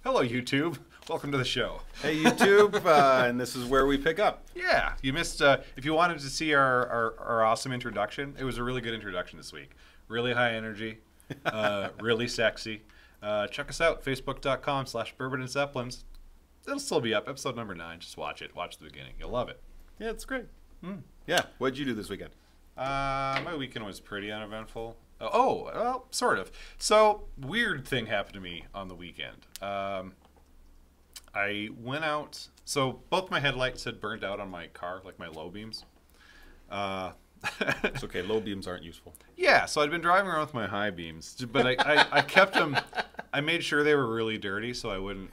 Hello, YouTube. Welcome to the show. Hey, YouTube, and this is where we pick up. Yeah, you missed. If you wanted to see our awesome introduction, it was a really good introduction this week. Really high energy, really sexy. Check us out, facebook.com/Bourbon Zeppelins. It'll still be up, episode number 9. Just watch it. Watch the beginning. You'll love it. Yeah, it's great. Yeah, what'd you do this weekend? My weekend was pretty uneventful. Oh, well, sort of. So, weird thing happened to me on the weekend. I went out. So, both my headlights had burned out on my car, like my low beams. It's okay, low beams aren't useful. Yeah, so I'd been driving around with my high beams, but I kept them. I made sure they were really dirty so I wouldn't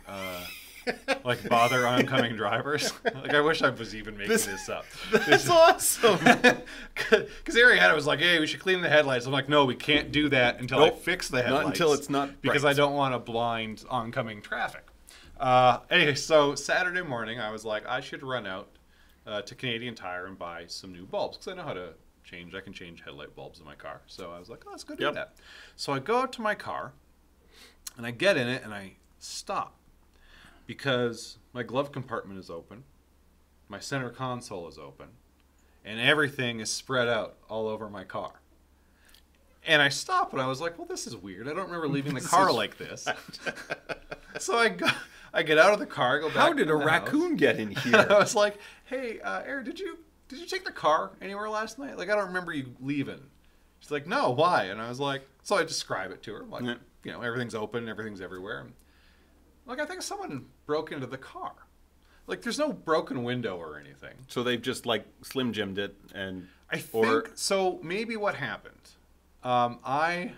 like bother oncoming drivers. Like, I wish I was even making this up. That's awesome. Because Ariana was like, "Hey, we should clean the headlights." I'm like, "No, we can't do that until I fix the headlights. Not until it's not because bright. I don't want to blind oncoming traffic." Anyway, so Saturday morning, I was like, I should run out to Canadian Tire and buy some new bulbs because I know how to change. I can change headlight bulbs in my car. So I was like, oh, let's go do that. So I go out to my car, and I get in it, and I stop because my glove compartment is open, my center console is open, and everything is spread out all over my car. And I stop, and I was like, well, this is weird. I don't remember leaving the car like this. So I get out of the car, go back. How did a house. raccoon get in here? I was like, hey, Erin, did you take the car anywhere last night? Like, I don't remember you leaving. She's like, no, why? And I was like, so I describe it to her. Like, you know, everything's open, everything's everywhere. Like, I think someone broke into the car. Like, there's no broken window or anything. So they've just, like, Slim Jim'd it and... I think, so maybe what happened, when I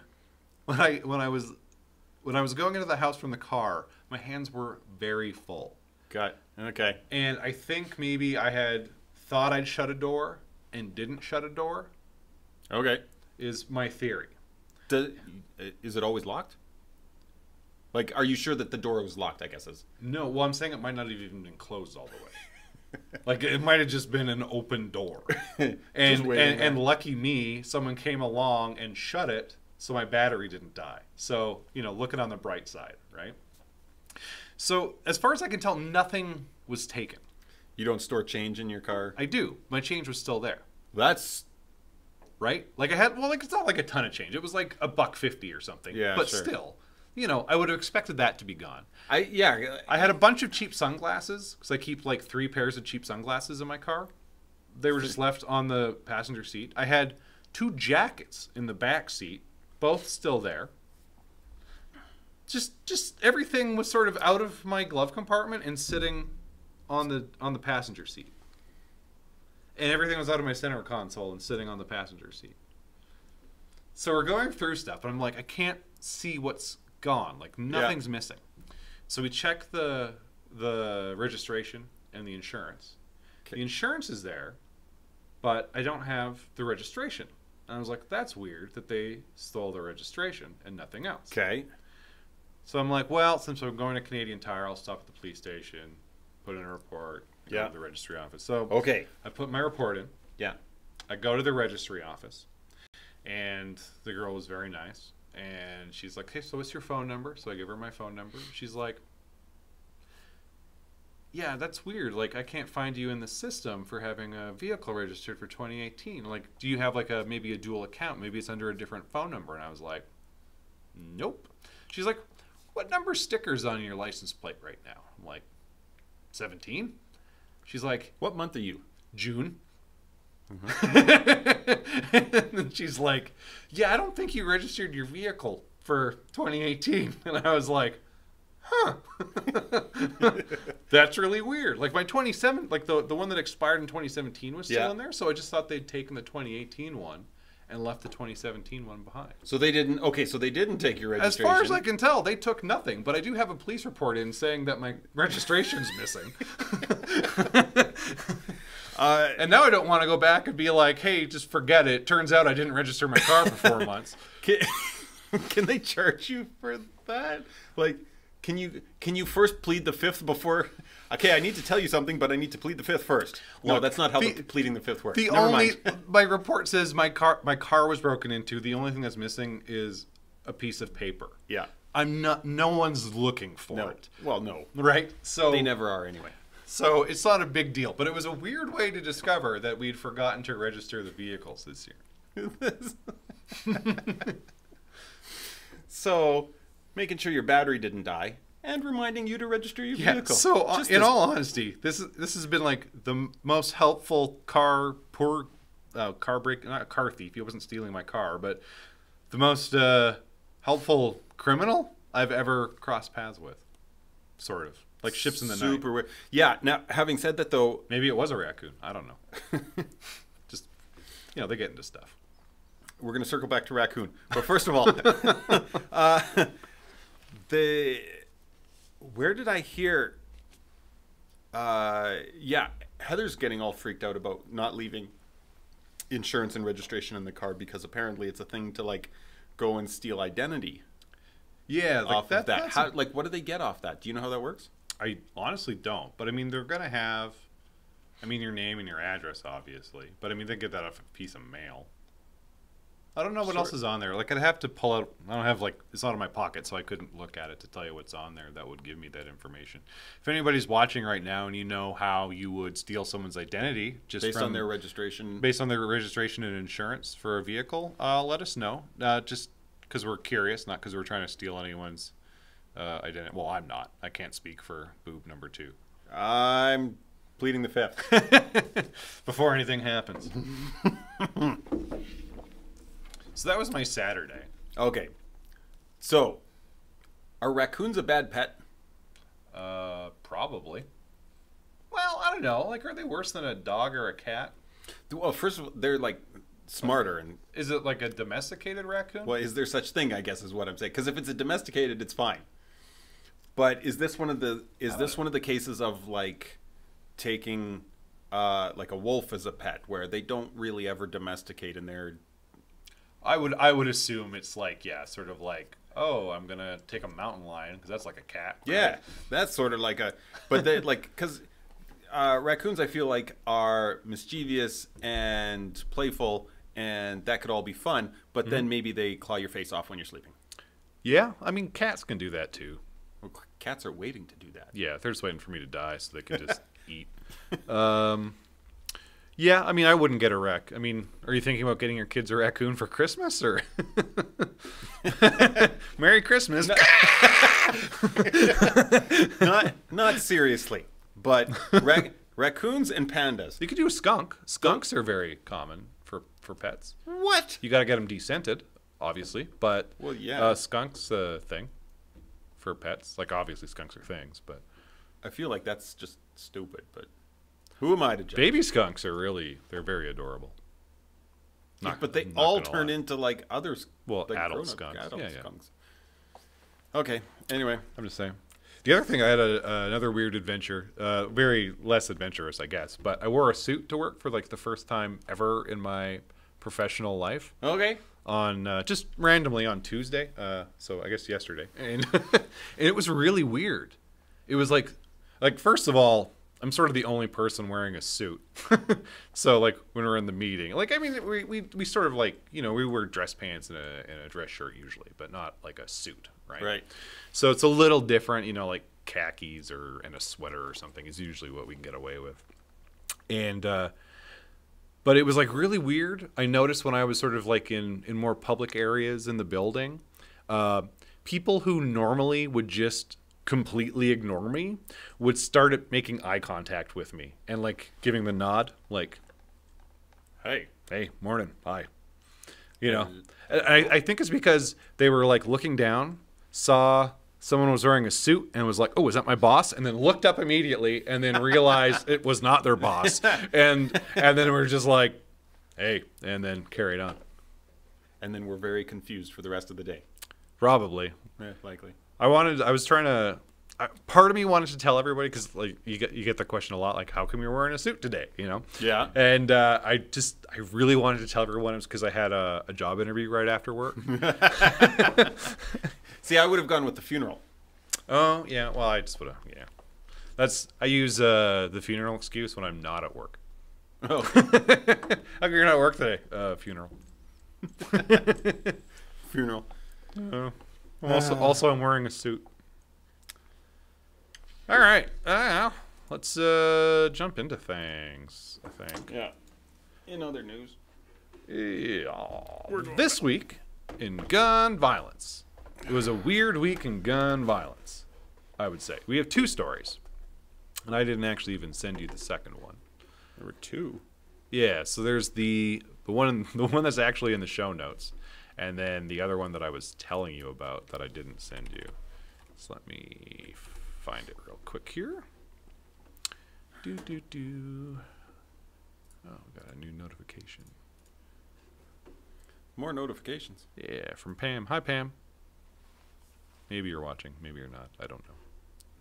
was going into the house from the car, my hands were very full. Got it. Okay. And I think maybe I had thought I'd shut a door and didn't shut a door. Okay. Is my theory. Is it always locked? Like, are you sure that the door was locked, I guess is? No, well, I'm saying it might not have even been closed all the way. Like, it might have just been an open door. And lucky me, someone came along and shut it so my battery didn't die. So, you know, looking on the bright side, right? So, as far as I can tell, nothing was taken. You don't store change in your car? I do. My change was still there. That's... Right? Like, I had, well, like, it's not like a ton of change. It was like $1.50 or something. Yeah, but sure. Still, you know, I would have expected that to be gone. I had a bunch of cheap sunglasses because I keep like 3 pairs of cheap sunglasses in my car. They were just left on the passenger seat. I had 2 jackets in the back seat, both still there. Just everything was sort of out of my glove compartment and sitting on the passenger seat. And everything was out of my center console and sitting on the passenger seat. So we're going through stuff, and I'm like, I can't see what's gone. Like, nothing's missing. So we check the registration and the insurance. Okay. The insurance is there, but I don't have the registration. And I was like, that's weird that they stole the registration and nothing else. Okay. So I'm like, well, since I'm going to Canadian Tire, I'll stop at the police station, put in a report, go to the registry office. So I put my report in. Yeah. I go to the registry office, and the girl was very nice. And she's like, hey, so what's your phone number? So I give her my phone number. She's like, yeah, that's weird. Like, I can't find you in the system for having a vehicle registered for 2018. Like, do you have, like, maybe a dual account? Maybe it's under a different phone number. And I was like, nope. She's like, what number sticker's on your license plate right now? I'm like, 17? She's like, what month are you? June. And she's like, yeah, I don't think you registered your vehicle for 2018. And I was like, huh. That's really weird. Like, my 27, like the one that expired in 2017 was still in there. So I just thought they'd taken the 2018 one and left the 2017 one behind. So they didn't, so they didn't take your registration. As far as I can tell, they took nothing. But I do have a police report in saying that my registration's missing. And now I don't want to go back and be like, hey, just forget it. Turns out I didn't register my car for 4 months. Can they charge you for that? Like, can you first plead the fifth before? Okay, I need to tell you something, but I need to plead the fifth first. No, that's not how pleading the fifth works. My report says my car was broken into. The only thing that's missing is a piece of paper. Yeah. I'm not. No one's looking for it. Well, no. Right. So They never are anyway. So it's not a big deal, but it was a weird way to discover that we'd forgotten to register the vehicles this year. So, making sure your battery didn't die and reminding you to register your vehicle. So in all honesty, this has been like the most helpful car thief. Not car thief. He wasn't stealing my car, but the most helpful criminal I've ever crossed paths with. Sort of. Like ships in the night. Super weird. Yeah, now, having said that, though... Maybe it was a raccoon. I don't know. Just, they get into stuff. We're going to circle back to raccoon. But first of all, where did I hear... yeah, Heather's getting all freaked out about not leaving insurance and registration in the car because apparently it's a thing to, like, go and steal identity. Yeah, like off of that. How, like, what do they get off that? Do you know how that works? I honestly don't, but I mean, they're gonna have, your name and your address, obviously, but I mean, they get that off a piece of mail. I don't know what else is on there. Like, I'd have to pull out. I don't have it's not in my pocket, so I couldn't look at it to tell you what's on there. That would give me that information. If anybody's watching right now and you know how you would steal someone's identity, just based on their registration, and insurance for a vehicle, let us know. Just because we're curious, not because we're trying to steal anyone's identity. Well, I'm not. I can't speak for boob number 2. I'm pleading the fifth. Before anything happens. So that was my Saturday. Okay. So, are raccoons a bad pet? Probably. Well, I don't know. Like, are they worse than a dog or a cat? Well, first of all, they're like smarter and... Is it like a domesticated raccoon? Well, is there such thing, I guess, is what I'm saying. Because if it's a domesticated, it's fine. But is this one of the cases of like taking like a wolf as a pet where they don't really ever domesticate and they're... I would assume it's like, yeah, sort of like, oh, I'm going to take a mountain lion because that's like a cat. Right? Yeah, that's sort of like a... But they like, because raccoons, I feel like, are mischievous and playful, and that could all be fun, but then maybe they claw your face off when you're sleeping. Yeah, I mean, cats can do that too. Well, cats are waiting to do that. Yeah, they're just waiting for me to die so they can just eat. Yeah, I mean, I wouldn't get a are you thinking about getting your kids a raccoon for Christmas, or Merry Christmas? Not seriously, but raccoons and pandas. You could do a skunk. Skunks are very common for pets. What? You got to get them descented, obviously, but well, yeah, skunks a thing for pets. Like, obviously, skunks are things, but I feel like that's just stupid, but. Who am I to judge? Baby skunks are they're very adorable. But they all turn into like others. Well, like adult skunks. Skunks. Okay. Anyway, I'm just saying. The other thing, I had another weird adventure. Very less adventurous, I guess. But I wore a suit to work for like the first time ever in my professional life. Okay. On just randomly on Tuesday. So I guess yesterday, and it was really weird. It was like first of all, I'm sort of the only person wearing a suit. So like when we're in the meeting, like, I mean, we sort of like, we wear dress pants and a dress shirt usually, but not like a suit, right? Right. So it's a little different, like khakis and a sweater or something is usually what we can get away with. And, but it was like really weird. I noticed when I was sort of like in more public areas in the building, people who normally would just completely ignore me would start making eye contact with me and like giving the nod, like, hey, morning, hi. I think it's because they were like looking down, saw someone was wearing a suit and was like, oh, is that my boss? And then looked up immediately and then realized it was not their boss. And then we're just like, hey, and then carried on. And then we're very confused for the rest of the day. Probably. Yeah, likely. I was trying to, part of me wanted to tell everybody, because like you get the question a lot, like, how come you're wearing a suit today, Yeah. And I really wanted to tell everyone it was because I had a job interview right after work. See, I would have gone with the funeral. Oh yeah, well, I just would have, yeah. I use the funeral excuse when I'm not at work. Oh. How come you're not at work today? Funeral. Funeral. Also I'm wearing a suit. All right. Let's jump into things, I think. Yeah. In other news. Yeah. This week in gun violence. It was a weird week in gun violence, I would say. We have 2 stories. And I didn't actually even send you the second one. There were 2. Yeah, so there's the one that's actually in the show notes, and then the other one that I was telling you about that I didn't send you. So let me find it real quick here. Oh, we got a new notification. More notifications. Yeah, from Pam. Hi, Pam. Maybe you're watching. Maybe you're not. I don't know.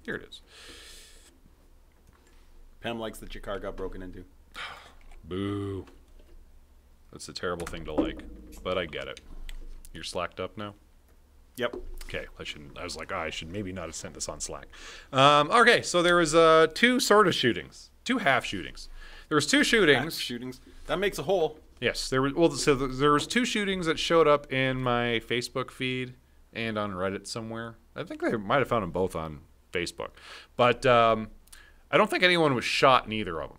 Here it is. Pam likes that your car got broken into. Boo. That's a terrible thing to like, but I get it. You're slacked up now? Yep. Okay, I was like, I should maybe not have sent this on Slack. Okay, so there was 2 sort of shootings. 2 half shootings. There was 2 shootings. Half shootings. That makes a whole. Yes, there was 2 shootings that showed up in my Facebook feed and on Reddit somewhere. I think they might have found them both on Facebook. But I don't think anyone was shot in either of them.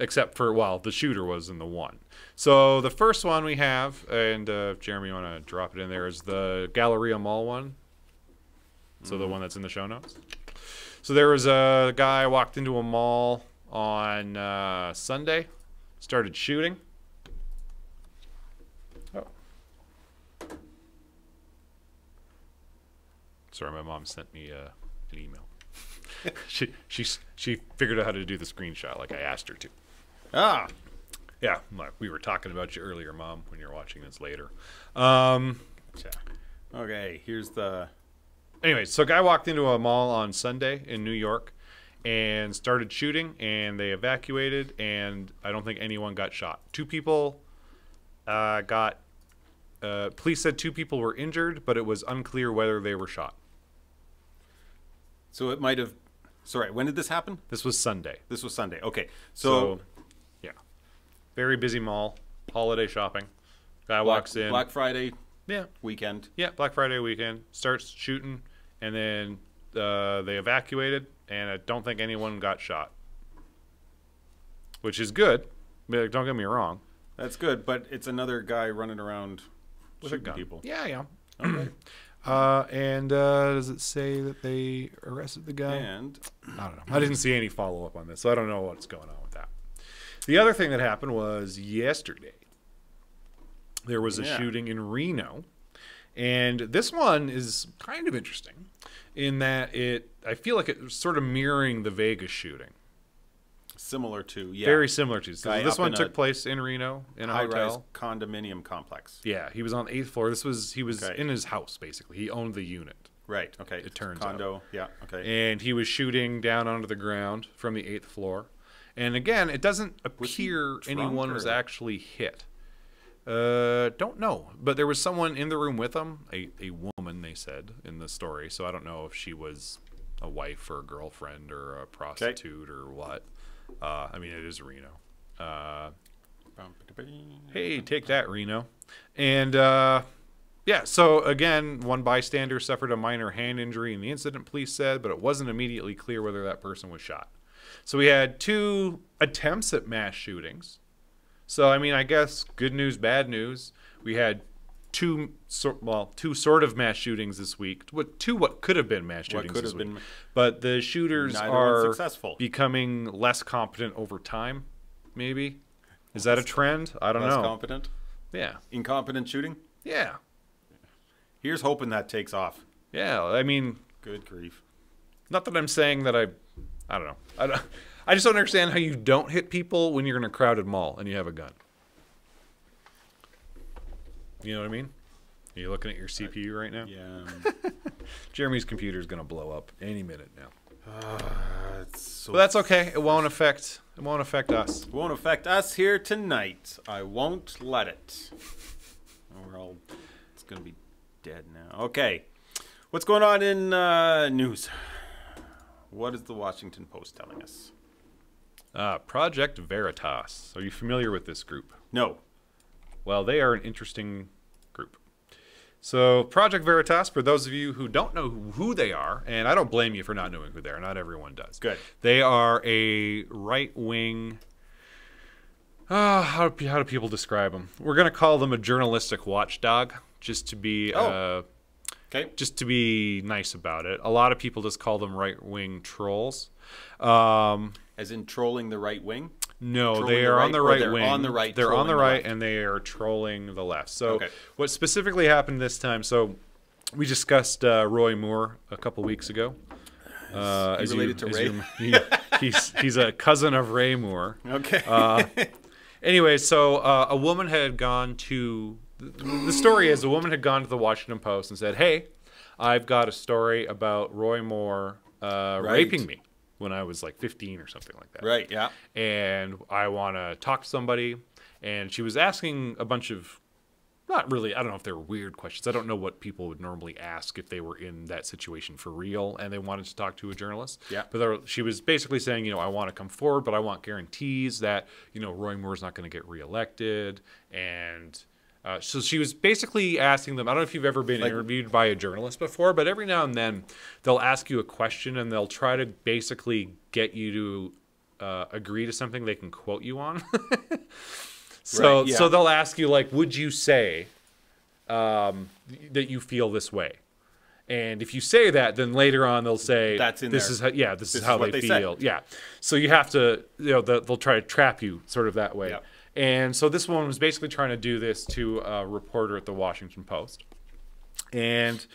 Except for, well, the shooter was in the one. So the first one we have, and Jeremy, you want to drop it in there, is the Galleria Mall one. So the one that's in the show notes. So there was a guy walked into a mall on Sunday, started shooting. Oh. Sorry, my mom sent me an email. she figured out how to do the screenshot like I asked her to. Ah. Yeah, we were talking about you earlier, Mom, when you're watching this later. Okay, here's the... Anyway, so a guy walked into a mall on Sunday in New York and started shooting, and they evacuated, and I don't think anyone got shot. 2 people got... police said 2 people were injured, but it was unclear whether they were shot. So it might have... Sorry, when did this happen? This was Sunday. This was Sunday. Okay, so yeah. Very busy mall, holiday shopping. Guy walks in. Black Friday Yeah. weekend. Yeah, Black Friday weekend. Starts shooting, and then they evacuated, and I don't think anyone got shot. Which is good. Don't get me wrong. That's good, but it's another guy running around With a shooting gun. people. Yeah. Okay. And does it say that they arrested the guy? And I don't know. I didn't see any follow-up on this, so I don't know what's going on with that. The other thing that happened was yesterday. There was a shooting in Reno. And this one is kind of interesting in that I feel like it's sort of mirroring the Vegas shooting. similar to, Very similar to. So Guy this up one in took a place in Reno in a high-rise hotel. condominium complex. Yeah, he was on the 8th floor. He was Okay. in his house, basically. He owned the unit. Right. Okay. It turns condo. out. Yeah. Okay. And he was shooting down onto the ground from the 8th floor. And again, it doesn't appear drunk anyone was or- actually hit. Don't know. But there was someone in the room with him, a woman, they said, in the story. So I don't know if she was a wife or a girlfriend or a prostitute or what. I mean, it is Reno. Hey, take that, Reno. And, yeah, so again, one bystander suffered a minor hand injury in the incident, police said, but it wasn't immediately clear whether that person was shot. So we had 2 attempts at mass shootings. So, I mean, I guess good news, bad news. We had two sort of mass shootings this week. What could have been mass shootings this week. But the shooters are becoming less competent over time, maybe. Is that a trend? I don't know. Less competent? Yeah. Incompetent shooting? Yeah. Here's hoping that takes off. Yeah, I mean... Good grief. Not that I'm saying that I don't know. I just don't understand how you don't hit people when you're in a crowded mall and you have a gun. You know what I mean? Are you looking at your CPU right now? Yeah. Jeremy's computer is going to blow up any minute now. So but that's okay. It won't affect us. It won't affect us here tonight. I won't let it. It's going to be dead now. Okay. What's going on in news? What is the Washington Post telling us? Project Veritas. Are you familiar with this group? No. Well, they are an interesting group. So Project Veritas, for those of you who don't know who they are, and I don't blame you for not knowing who they are. Not everyone does. Good. They are a right-wing... how do people describe them? We're going to call them a journalistic watchdog, just to be just to be nice about it. A lot of people just call them right-wing trolls. As in trolling the right wing? No, Trolling they are on the right wing. On the right. They're on the right, left. and they are trolling the left. So what specifically happened this time? So we discussed Roy Moore a couple weeks ago. Is he related to Ray? He's a cousin of Ray Moore. Okay. Anyway, so a woman had gone to... The story is a woman had gone to the Washington Post and said, hey, I've got a story about Roy Moore raping me when I was like 15 or something like that. Right, yeah. And I want to talk to somebody. And she was asking a bunch of, not really, I don't know if they were weird questions. I don't know what people would normally ask if they were in that situation for real and they wanted to talk to a journalist. Yeah. But she was basically saying, I want to come forward, but I want guarantees that, Roy Moore's not going to get reelected. And so she was basically asking them, I don't know if you've ever been interviewed by a journalist before, but every now and then they'll ask you a question and they'll try to basically get you to agree to something they can quote you on. So they'll ask you, like, would you say that you feel this way? And if you say that, then later on they'll say, this is how they feel. Say. Yeah. So you have to, they'll try to trap you sort of that way. Yep. And so this woman was basically trying to do this to a reporter at the Washington Post. And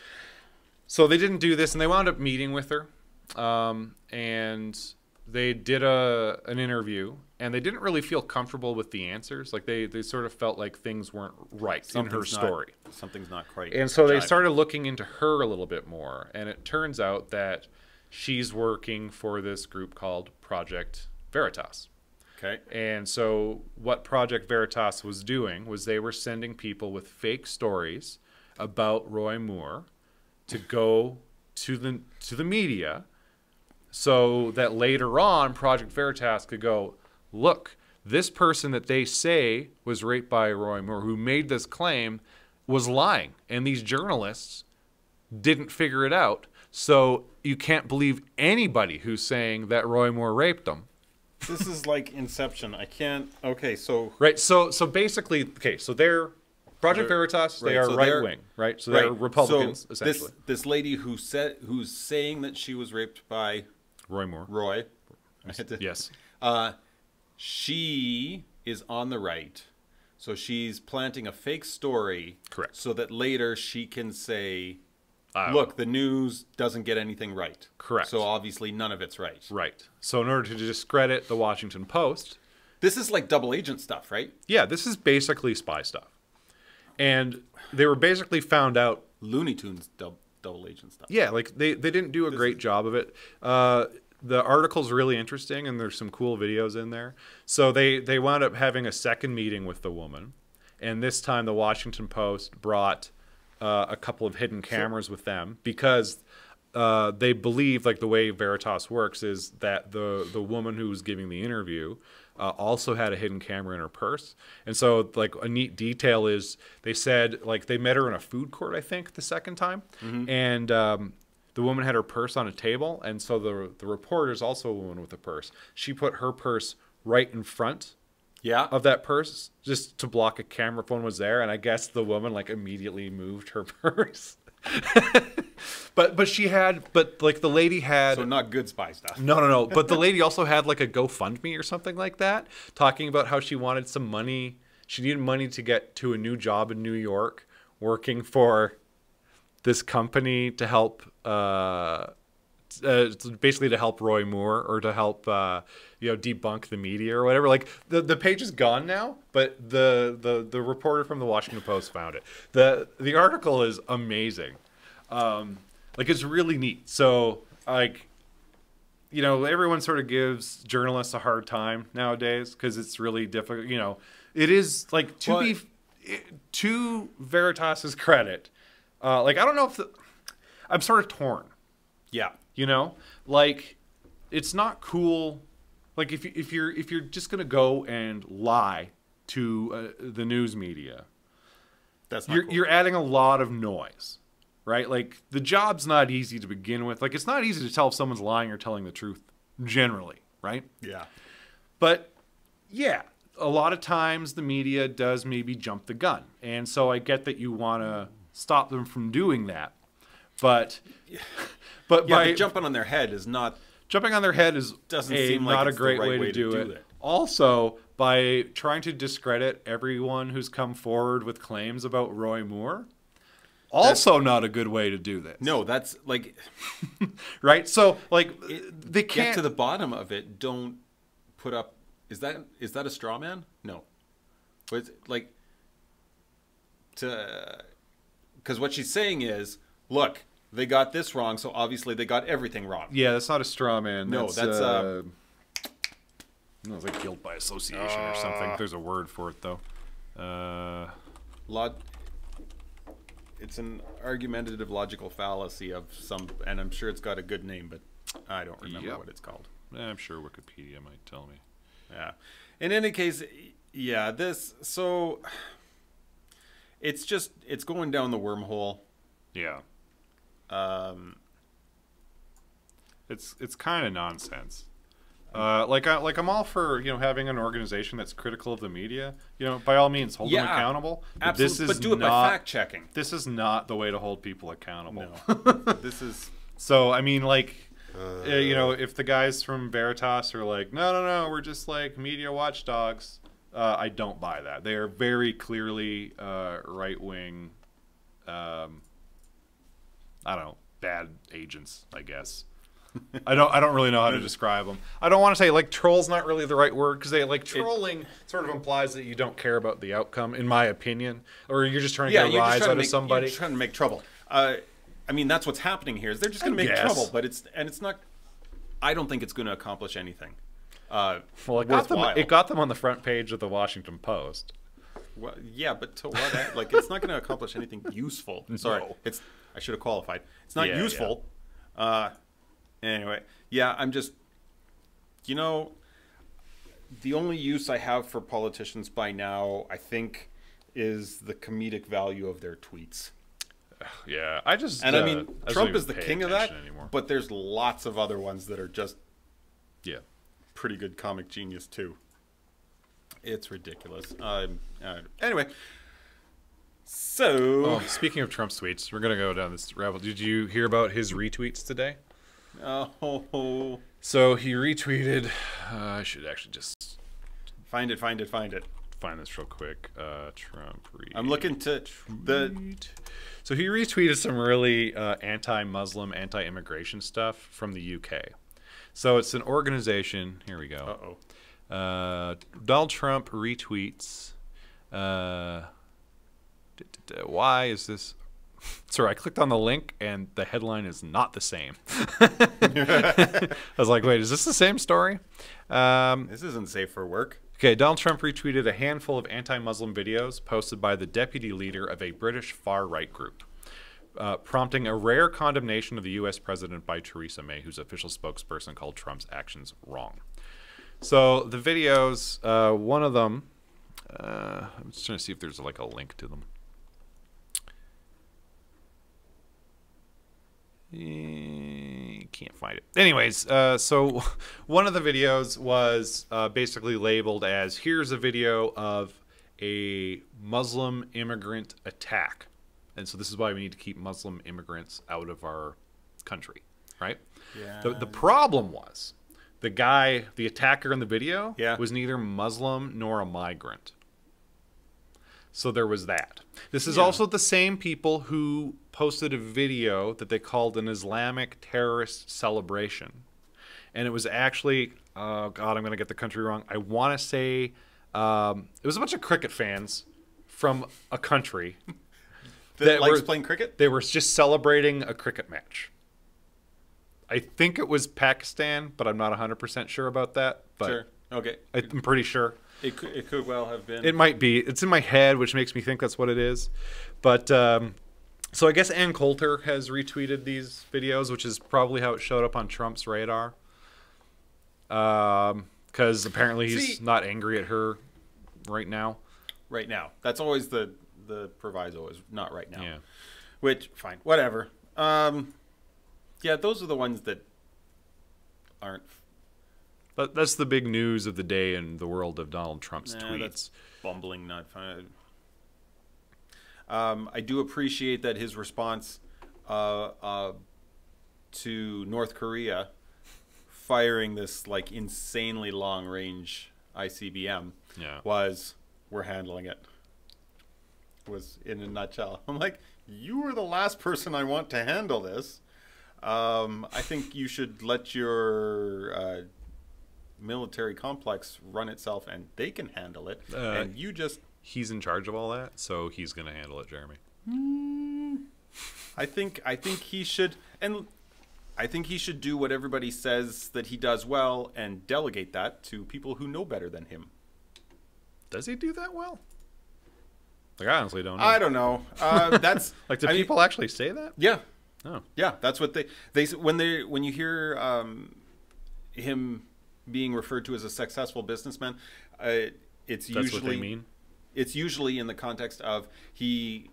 so they didn't do this, and they wound up meeting with her. And they did an interview, and they didn't really feel comfortable with the answers. Like they sort of felt like things weren't right in her story. Something's not quite. And so they started looking into her a little bit more, and it turns out that she's working for this group called Project Veritas. Okay. And so what Project Veritas was doing was they were sending people with fake stories about Roy Moore to go to the media so that later on Project Veritas could go, look, this person that they say was raped by Roy Moore, who made this claim, was lying. And these journalists didn't figure it out. So you can't believe anybody who's saying that Roy Moore raped them. This is like Inception. I can't. Okay, so right. So basically, so they're Project Veritas. They are right wing, right? So they're Republicans essentially. This lady who's saying that she was raped by Roy Moore. Roy. Yes. She is on the right, so she's planting a fake story. Correct. So that later she can say, look, the news doesn't get anything right. Correct. So obviously none of it's right. Right. So in order to discredit the Washington Post... This is like double agent stuff, right? Yeah, this is basically spy stuff. And they were basically found out... Looney Tunes double agent stuff. Yeah, like they didn't do a great job of it. The article's really interesting, and there's some cool videos in there. So they wound up having a second meeting with the woman. And this time the Washington Post brought... a couple of hidden cameras with them because they believe, like the way Veritas works is that the woman who was giving the interview also had a hidden camera in her purse. And so like a neat detail is they said like they met her in a food court, I think, the second time. Mm-hmm. And the woman had her purse on a table. And so the reporter is also a woman with a purse. She put her purse right in front of that purse just to block a camera phone was there, and I guess the woman like immediately moved her purse. but the lady had, so not good spy stuff. No. But the lady also had like a GoFundMe or something like that, talking about how she wanted some money. She needed money to get to a new job in New York, working for this company to help basically to help Roy Moore or to help debunk the media or whatever. Like the page is gone now, but the reporter from the Washington Post found it. The article is amazing. Like it's really neat. So like everyone sort of gives journalists a hard time nowadays because it's really difficult. It is like to Veritas's credit. Like I don't know if I'm sort of torn. Yeah. Like it's not cool. Like if you're just gonna go and lie to the news media, That's not cool. You're adding a lot of noise, right? Like, the job's not easy to begin with. Like, it's not easy to tell if someone's lying or telling the truth, generally, right? Yeah. But, yeah, a lot of times the media does maybe jump the gun. And so I get that you want to stop them from doing that. But by jumping on their head is not... Jumping on their head is doesn't seem like not a it's great the right way to do it. Also, by trying to discredit everyone who's come forward with claims about Roy Moore, also not a good way to do this. No, that's like... right? So, like, they can't... Get to the bottom of it. Don't put up... Is that a straw man? No. But it's like... Because what she's saying is, look, they got this wrong, so obviously they got everything wrong. Yeah, that's not a straw man. No, that's no, it's like guilt by association or something. There's a word for it, though. It's an argumentative logical fallacy of some, and I'm sure it's got a good name, but I don't remember what it's called. I'm sure Wikipedia might tell me. Yeah. In any case, yeah, so it's going down the wormhole. Yeah. It's kind of nonsense. Like I'm all for having an organization that's critical of the media. By all means, hold them accountable. Absolutely, but do it by fact checking. This is not the way to hold people accountable. No, this is. So I mean, like, if the guys from Veritas are like, no, we're just like media watchdogs, I don't buy that. They are very clearly right wing. I don't know, bad agents, I guess. I don't really know how to describe them. I don't want to say, like, troll's not really the right word, because trolling sort of implies that you don't care about the outcome, in my opinion, or you're just trying to get a rise out of somebody. You're trying to make trouble. I mean, that's what's happening here. Is they're just going to make trouble, but it's not. I don't think it's going to accomplish anything. Well, it got them on the front page of the Washington Post. Well, yeah, but to what? Like, it's not going to accomplish anything useful. Sorry, No. I should have qualified. It's not useful. Yeah. Anyway, yeah, I'm just, the only use I have for politicians by now, I think, is the comedic value of their tweets. Yeah, I mean, Trump is the king of that, anymore. But there's lots of other ones that are just, pretty good comic genius too. It's ridiculous. Anyway. So, speaking of Trump's tweets, we're gonna go down this rabbit. Did you hear about his retweets today? Oh. So he retweeted. I should actually just find it. Find this real quick. Trump. I'm looking to the. So he retweeted some really anti-Muslim, anti-immigration stuff from the UK. So it's an organization. Here we go. Donald Trump retweets. Why is this? Sorry, I clicked on the link and the headline is not the same. I was like, wait, is this the same story? This isn't safe for work. Okay, Donald Trump retweeted a handful of anti-Muslim videos posted by the deputy leader of a British far-right group, prompting a rare condemnation of the U.S. president by Theresa May, whose official spokesperson called Trump's actions wrong. So the videos, one of them, I'm just trying to see if there's like a link to them. Can't find it. Anyways, so one of the videos was basically labeled as, here's a video of a Muslim immigrant attack. And so this is why we need to keep Muslim immigrants out of our country, right? Yeah. The problem was the attacker in the video was neither Muslim nor a migrant. So there was that. This is also the same people who posted a video that they called an Islamic terrorist celebration. And it was actually, oh God, I'm going to get the country wrong. I want to say it was a bunch of cricket fans from a country that likes playing cricket? They were just celebrating a cricket match. I think it was Pakistan, but I'm not 100% sure about that. But sure. Okay. I'm pretty sure. It could well have been. It might be. It's in my head, which makes me think that's what it is. But so I guess Ann Coulter has retweeted these videos, which is probably how it showed up on Trump's radar. Because apparently he's not angry at her right now. Right now. That's always the the proviso is not right now. Yeah. Which, fine, whatever. Yeah, those are the ones that aren't. But that's the big news of the day in the world of Donald Trump's tweets. That's bumbling, not fun. I do appreciate that his response to North Korea firing this like insanely long range ICBM was, we're handling it. Was in a nutshell. I'm like, you were the last person I want to handle this. I think you should let your military complex run itself, and they can handle it. And you just... He's in charge of all that, so he's going to handle it, Jeremy. I think he should, and I think he should do what everybody says that he does well, and delegate that to people who know better than him. Does he do that well? Like, I honestly don't know. I don't know. That's like, do people actually say that? Yeah. Oh. Yeah, that's what they when you hear him being referred to as a successful businessman, it's That's usually what they mean? It's usually in the context of he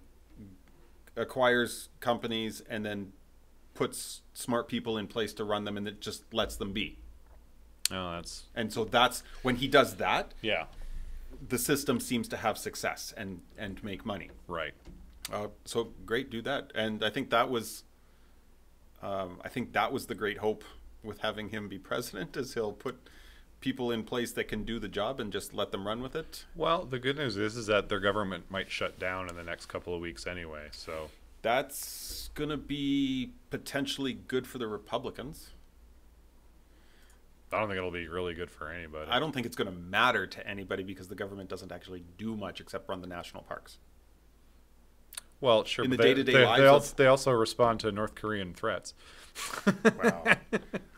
acquires companies and then puts smart people in place to run them, and it just lets them be. Oh, that's... And so that's when he does that. Yeah. The system seems to have success and make money. Right. So great, do that. And I think that was the great hope with having him be president, is he'll put people in place that can do the job and just let them run with it. Well, the good news is that their government might shut down in the next couple of weeks anyway, so... That's going to be potentially good for the Republicans. I don't think it'll be really good for anybody. I don't think it's going to matter to anybody because the government doesn't actually do much except run the national parks. Well, sure. In the but day-to-day lives, they also respond to North Korean threats. Wow.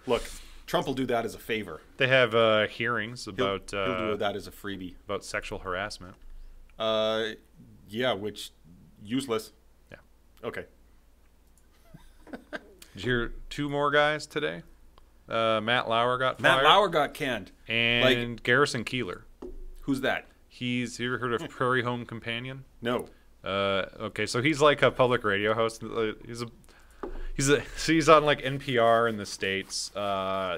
Look, Trump will do that as a favor. They have hearings about... He'll do that as a freebie. About sexual harassment. Yeah, which... Useless. Yeah. Okay. Did you hear two more guys today? Matt Lauer got fired. Matt Lauer got canned. And Garrison Keillor. Who's that? You ever heard of Prairie Home Companion? No. Okay, so he's like a public radio host. He's on like NPR in the States.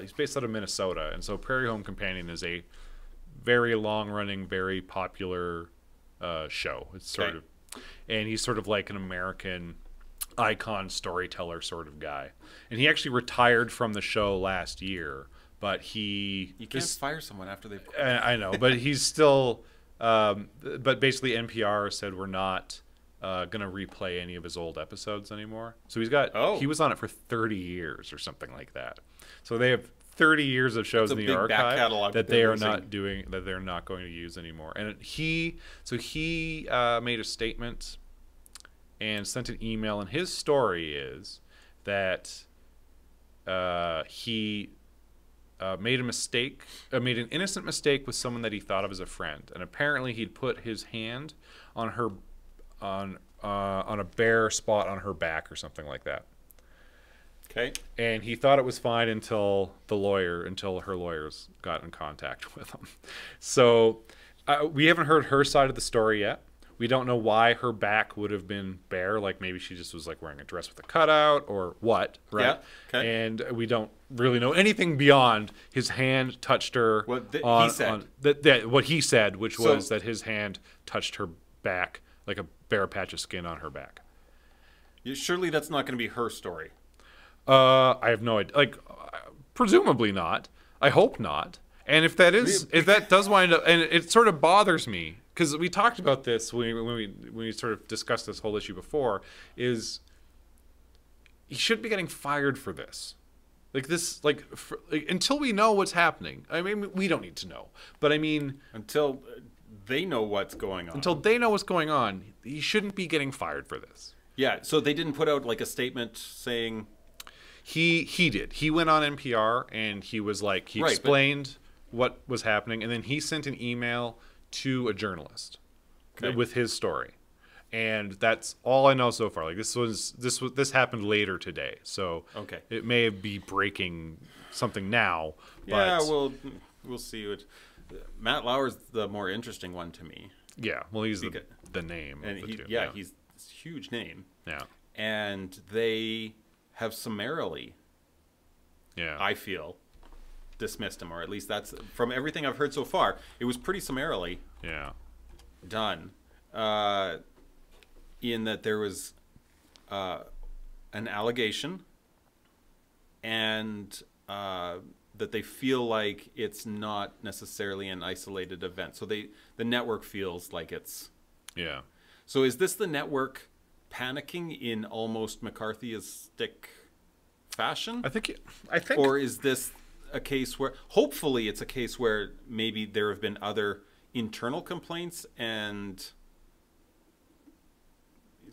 He's based out of Minnesota, and so Prairie Home Companion is a very long-running, very popular show. It's sort of, and he's sort of like an American icon storyteller sort of guy. And he actually retired from the show last year, but you can't fire someone after they've quit. I know, but he's still. But basically, NPR said we're not going to replay any of his old episodes anymore. So he was on it for 30 years or something like that. So they have 30 years of shows in the archive that they are not doing, that they're not going to use anymore. And he made a statement and sent an email, and his story is that he made an innocent mistake with someone that he thought of as a friend, and apparently he'd put his hand on a bare spot on her back or something like that. Okay. And he thought it was fine until her lawyers got in contact with him. So we haven't heard her side of the story yet. We don't know why her back would have been bare. Like maybe she just was like wearing a dress with a cutout or what, right? Yeah. Okay. And we don't really know anything beyond his hand touched her. What he said, which was that his hand touched her back, like a bare patch of skin on her back. Surely that's not going to be her story. I have no idea. Like, presumably not. I hope not. And if that does wind up, and it sort of bothers me, because we talked about this when we sort of discussed this whole issue before, is he should be getting fired for this. Until we know what's happening. I mean, we don't need to know. But I mean... Until they know what's going on. Until they know what's going on, he shouldn't be getting fired for this. Yeah, so they didn't put out like a statement saying... He did. He went on NPR and he was like, he explained what was happening, and then he sent an email to a journalist with his story. And that's all I know so far. Like this happened later today, so it may be breaking something now. But yeah, we'll see. Matt Lauer's the more interesting one to me. Yeah, well, he's Because, the name and of the two. he's this huge name. Yeah. And they have summarily, I feel, dismissed him, or at least that's from everything I've heard so far. It was pretty summarily done, in that there was an allegation, and that they feel like it's not necessarily an isolated event. So the network feels like it's So is this the network panicking in almost McCarthyistic fashion? I think, or is this a case where, hopefully it's a case where maybe there have been other internal complaints, and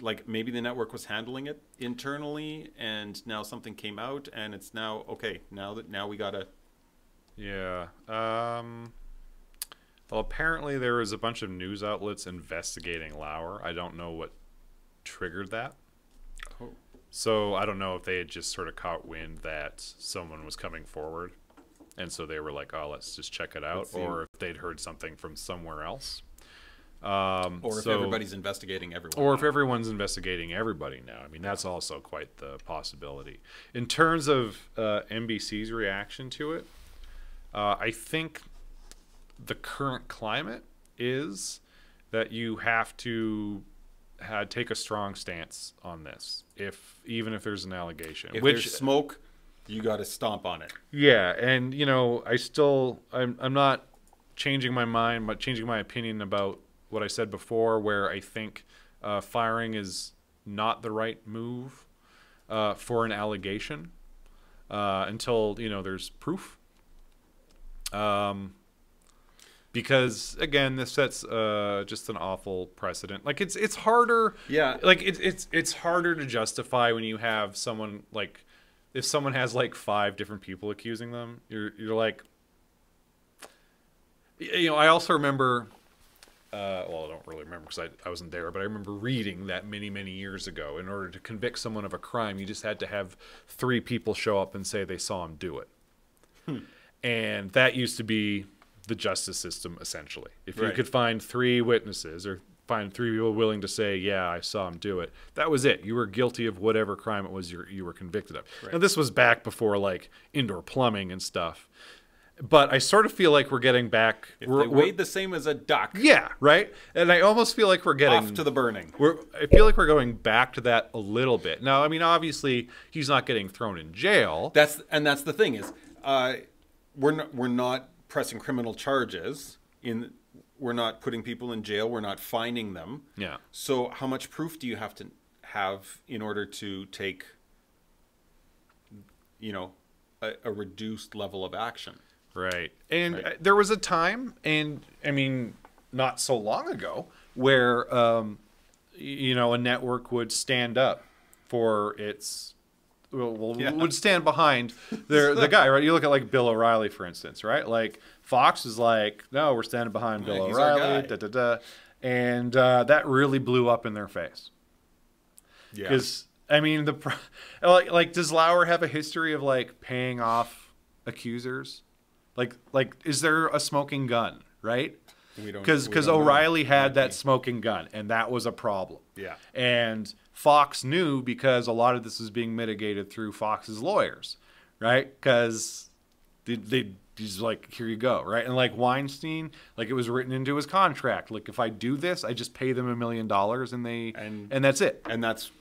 like maybe the network was handling it internally, and now something came out, and it's now okay. Now we gotta. Yeah. Well, apparently there was a bunch of news outlets investigating Lauer. I don't know what triggered that. Oh. So I don't know if they had just sort of caught wind that someone was coming forward, and so they were like, "Oh, let's just check it out," or if they'd heard something from somewhere else. Or if everybody's investigating everyone. Or if everyone's investigating everybody now. I mean, that's also quite the possibility. In terms of NBC's reaction to it, I think the current climate is that you have to take a strong stance on this, even if there's an allegation. If there's smoke, you got to stomp on it. Yeah, and I'm not changing my mind, but changing my opinion about what I said before, where I think firing is not the right move for an allegation until there's proof. Because again, this sets just an awful precedent. Like it's harder. Yeah. Like it's harder to justify when you have someone like, if someone has like 5 different people accusing them, you're like, I also remember. Well, I don't really remember because I wasn't there, but I remember reading that many years ago. In order to convict someone of a crime, you just had to have 3 people show up and say they saw him do it. And that used to be the justice system, essentially. If you could find 3 witnesses or find 3 people willing to say, yeah, I saw him do it, that was it. You were guilty of whatever crime it was you were convicted of. Now, this was back before, like, indoor plumbing and stuff. But I sort of feel like we're getting back. If they weighed the same as a duck. Yeah, right? And I almost feel like we're getting off to the burning. I feel like we're going back to that a little bit. Now, I mean, obviously, he's not getting thrown in jail. That's the thing is, we're not pressing criminal charges. We're not putting people in jail. We're not fining them. Yeah. So how much proof do you have to have in order to take, a reduced level of action? Right. And there was a time, and I mean, not so long ago, where, a network would stand up for its, would stand behind the guy, right? You look at like Bill O'Reilly, for instance, right? Like Fox is like, no, we're standing behind Bill O'Reilly, and that really blew up in their face. Yeah. Because, I mean, does Lauer have a history of like paying off accusers? Like, is there a smoking gun, right? Because O'Reilly had that smoking gun, and that was a problem. Yeah. And Fox knew, because a lot of this was being mitigated through Fox's lawyers, right? Because he's like, here you go, right? And like Weinstein, like it was written into his contract. Like, if I do this, I just pay them $1 million, and that's it. And that's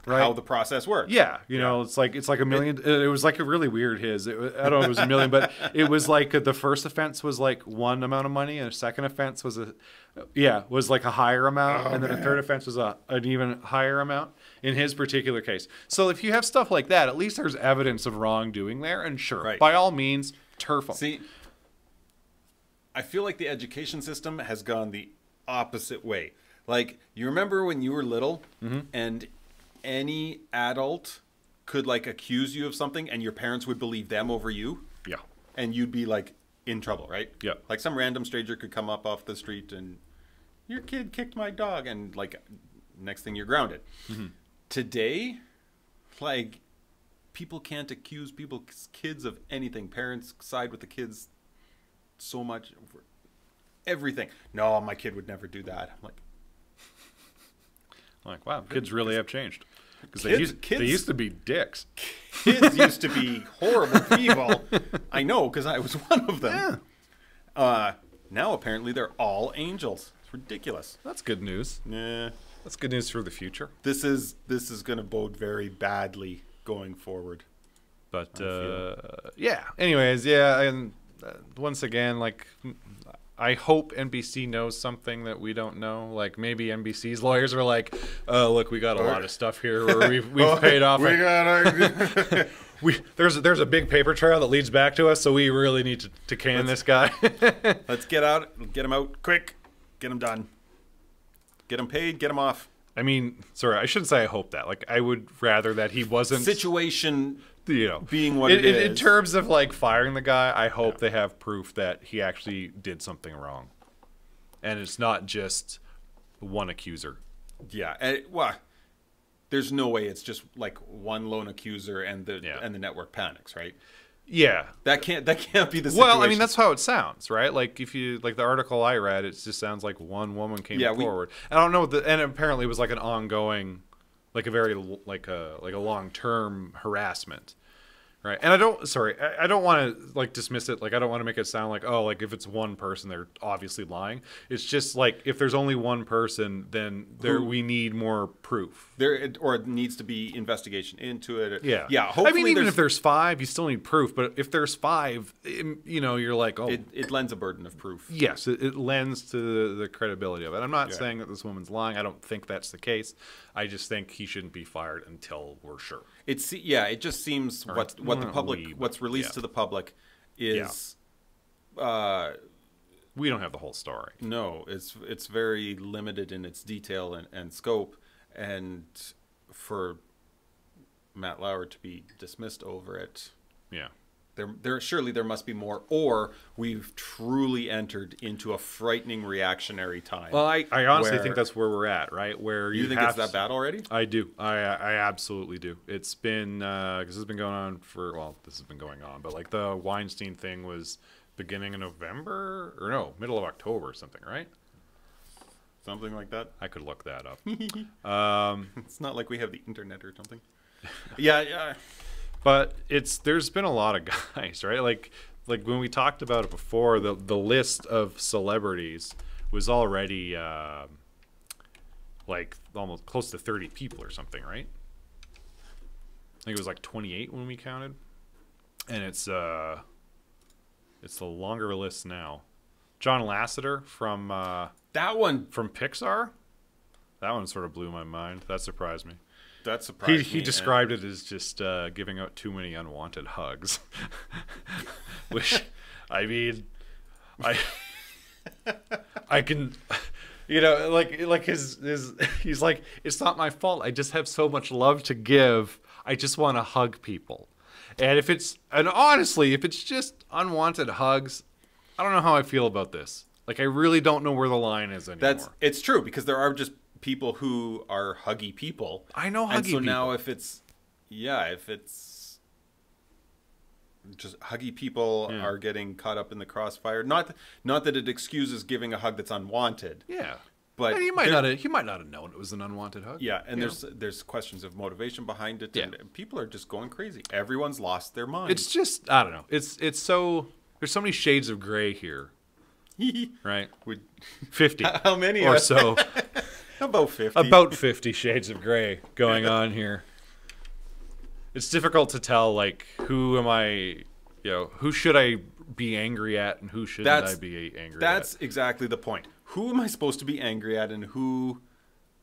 how the process works. Yeah, it's like $1 million. It was like a really weird I don't know if it was $1 million, but it was like the first offense was like one amount of money, and the second offense was like a higher amount, and then the third offense was an even higher amount in his particular case. So if you have stuff like that, at least there's evidence of wrongdoing there, and sure, by all means, turf them. See, I feel like the education system has gone the opposite way. Like, you remember when you were little, and any adult could like accuse you of something, and your parents would believe them over you. Yeah. And you'd be like in trouble, right? Yeah. Like some random stranger could come up off the street and, your kid kicked my dog, and like next thing you're grounded. Today, like, people can't accuse kids of anything. Parents side with the kids so much. everything. No, my kid would never do that. I'm like, wow, kids really have changed. Because they used to be dicks. Kids used to be horrible people. I know, because I was one of them. Yeah. Now apparently they're all angels. It's ridiculous. That's good news. Yeah. That's good news for the future. This is going to bode very badly going forward. But yeah. Anyways, yeah, and once again, like, I hope NBC knows something that we don't know. Like, maybe NBC's lawyers are like, "Oh, look, we got a lot of stuff here where we've paid off. There's a big paper trail that leads back to us, so we really need to can this guy." Let's get him out quick, get him done, get him paid, get him off. I mean, sorry, I shouldn't say I hope that. Like, I would rather that he wasn't situation. Being what it is. In terms of like firing the guy, I hope they have proof that he actually did something wrong, and it's not just one accuser. Yeah, well, there's no way it's just like one lone accuser and the network panics, right? Yeah, that can't be the situation. Well, I mean, that's how it sounds, right? Like, if you like the article I read, it just sounds like one woman came forward. I don't know, and apparently it was like an ongoing, like a very like a long-term harassment, right? And I don't want to like dismiss it. Like, I don't want to make it sound like, oh, like if it's one person, they're obviously lying. It's just like, if there's only one person, then we need more proof. Or it needs to be investigation into it. Yeah. Hopefully, I mean, even if there's 5, you still need proof. But if there's 5, you're like, oh, it lends a burden of proof. Yes, it lends to the credibility of it. I'm not saying that this woman's lying. I don't think that's the case. I just think he shouldn't be fired until we're sure. It just seems what's released to the public is. We don't have the whole story. No, it's very limited in its detail and scope. And for Matt Lauer to be dismissed over it, there must be more, or we've truly entered into a frightening reactionary time. Well, I honestly think that's where we're at, right? Where you think it's that bad already? I do. I absolutely do. It's been because this has been going on this has been going on, but like the Weinstein thing was beginning of November, or no, middle of October or something, right? Something like that. I could look that up. It's not like we have the internet or something. Yeah. But there's been a lot of guys, right? Like when we talked about it before, the list of celebrities was already like almost close to 30 people or something, right? I think it was like 28 when we counted, and it's a longer list now. John Lasseter from that one from Pixar. That one sort of blew my mind. That surprised me. That surprised me. He described it as just giving out too many unwanted hugs, which, I mean, I can, like his he's like, it's not my fault. I just have so much love to give. I just want to hug people, and honestly, if it's just unwanted hugs, I don't know how I feel about this. Like, I really don't know where the line is anymore. It's true, because there are just people who are huggy people. I know huggy people. And so now if it's just huggy people are getting caught up in the crossfire, not that it excuses giving a hug that's unwanted. Yeah. But he might not have known it was an unwanted hug. Yeah, and there's questions of motivation behind it, and people are just going crazy. Everyone's lost their mind. It's just, I don't know. It's so, there's so many shades of gray here. Right? 50. How many or so? About 50. About 50 shades of gray going on here. It's difficult to tell, like, who am I, who should I be angry at and who shouldn't I be angry at? That's exactly the point. Who am I supposed to be angry at, and who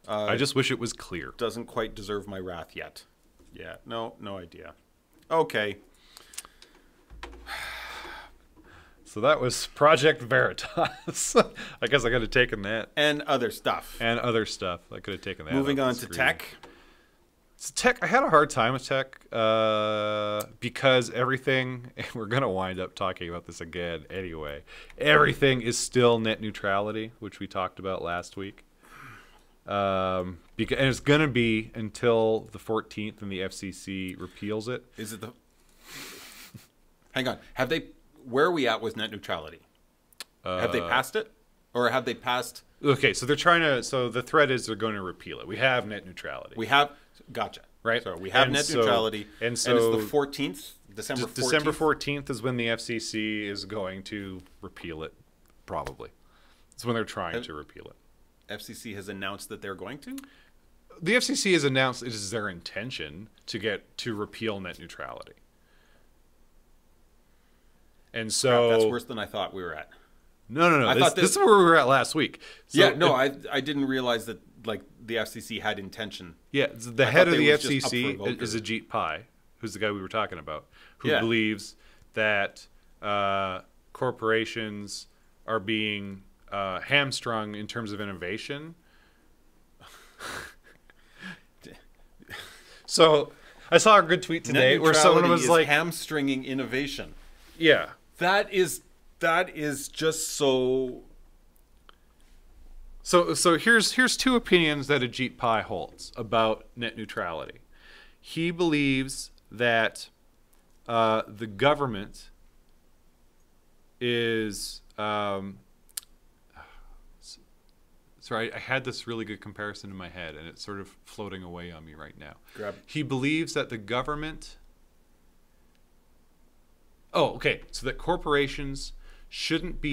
I just wish it was clear. Doesn't quite deserve my wrath yet. Yeah, no idea. Okay. So that was Project Veritas. I guess I could have taken that. And other stuff. I could have taken that. Moving on to tech. So tech, I had a hard time with tech because everything, and we're going to wind up talking about this again anyway, everything is still net neutrality, which we talked about last week. And it's going to be until the 14th and the FCC repeals it. Is it the... Hang on. Where are we at with net neutrality? Have they passed it? Or have they passed? Okay, so they're trying to. So the threat is they're going to repeal it. We have net neutrality. We have. Gotcha. Right. So we have net neutrality, and so it's the 14th, December 14th. December 14th is when the FCC is going to repeal it. Probably, it's when they're trying to repeal it. FCC has announced that they're going to. The FCC has announced it is their intention to repeal net neutrality. And so that's worse than I thought we were at. No. This is where we were at last week. So I didn't realize that like the FCC had intention. Yeah, the head of the FCC is Ajit Pai, who's the guy we were talking about, who believes that corporations are being hamstrung in terms of innovation. So I saw a good tweet today where someone was like, hamstringing innovation. Yeah. That is just so. So here's two opinions that Ajit Pai holds about net neutrality. He believes that the government is. Sorry, I had this really good comparison in my head, and it's sort of floating away on me right now. He believes that the government. Oh, okay. So that corporations shouldn't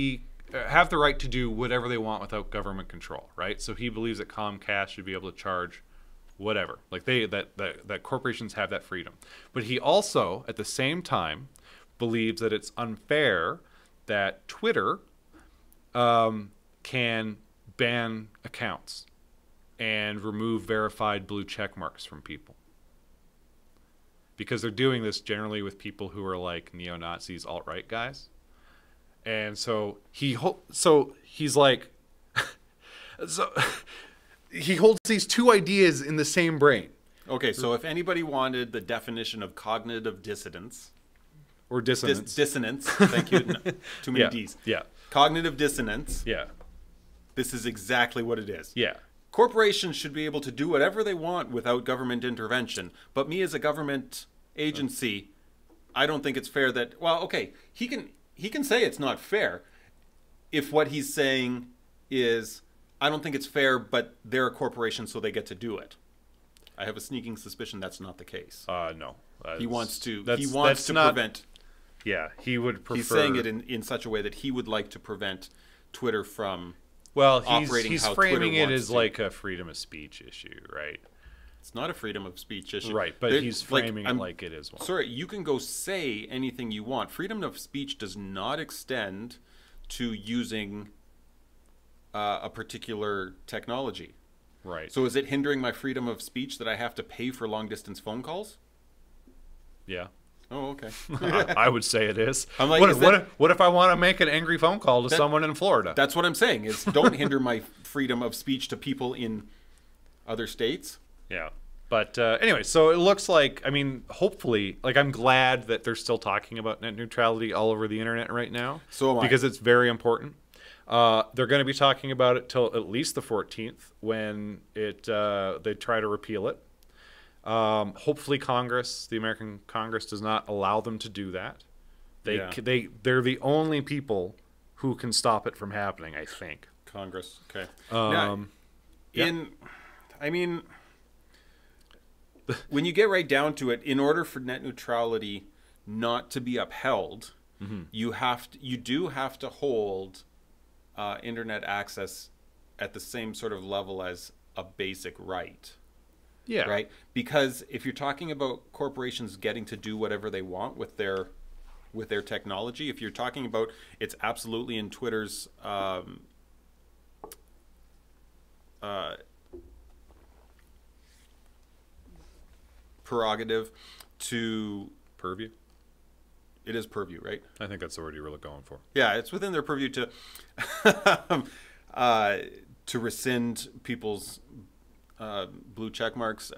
have the right to do whatever they want without government control, right? So he believes that Comcast should be able to charge whatever, like that corporations have that freedom. But he also, at the same time, believes that it's unfair that Twitter can ban accounts and remove verified blue check marks from people. Because they're doing this generally with people who are like neo-Nazis, alt-right guys. And so he's like, so he holds these two ideas in the same brain. Okay, so if anybody wanted the definition of cognitive dissidence. Or dissonance. Dissonance, thank you. No, too many Ds. Yeah. Cognitive dissonance. Yeah. This is exactly what it is. Yeah. Corporations should be able to do whatever they want without government intervention. But me as a government agency, I don't think it's fair that, well, okay, he can say it's not fair if what he's saying is, I don't think it's fair, but they're a corporation, so they get to do it. I have a sneaking suspicion that's not the case. No. He wants to prevent. Yeah, he would prefer. He's saying it in such a way that he would like to prevent Twitter from he's framing it as like a freedom of speech issue, right? It's not a freedom of speech issue. Right, but he's framing it like it is one. Sorry, you can go say anything you want. Freedom of speech does not extend to using a particular technology. Right. So is it hindering my freedom of speech that I have to pay for long-distance phone calls? Yeah. Oh, okay. I would say it is. I'm like, what if I want to make an angry phone call to someone in Florida? That's what I'm saying, is don't hinder my freedom of speech to people in other states. Yeah. But anyway, so it looks like, I mean, hopefully, like I'm glad that they're still talking about net neutrality all over the internet right now. So am I. Because it's very important. They're going to be talking about it till at least the 14th when they try to repeal it. Hopefully the American Congress does not allow them to do that. They're the only people who can stop it from happening, I think. Congress, okay. I mean, when you get right down to it, in order for net neutrality not to be upheld, you do have to hold internet access at the same sort of level as a basic right. Yeah. Right? Because if you're talking about corporations getting to do whatever they want with their technology, if you're talking about it's absolutely in Twitter's prerogative to purview. It is purview, right? I think that's the word you were going for. Yeah, it's within their purview to rescind people's blue check marks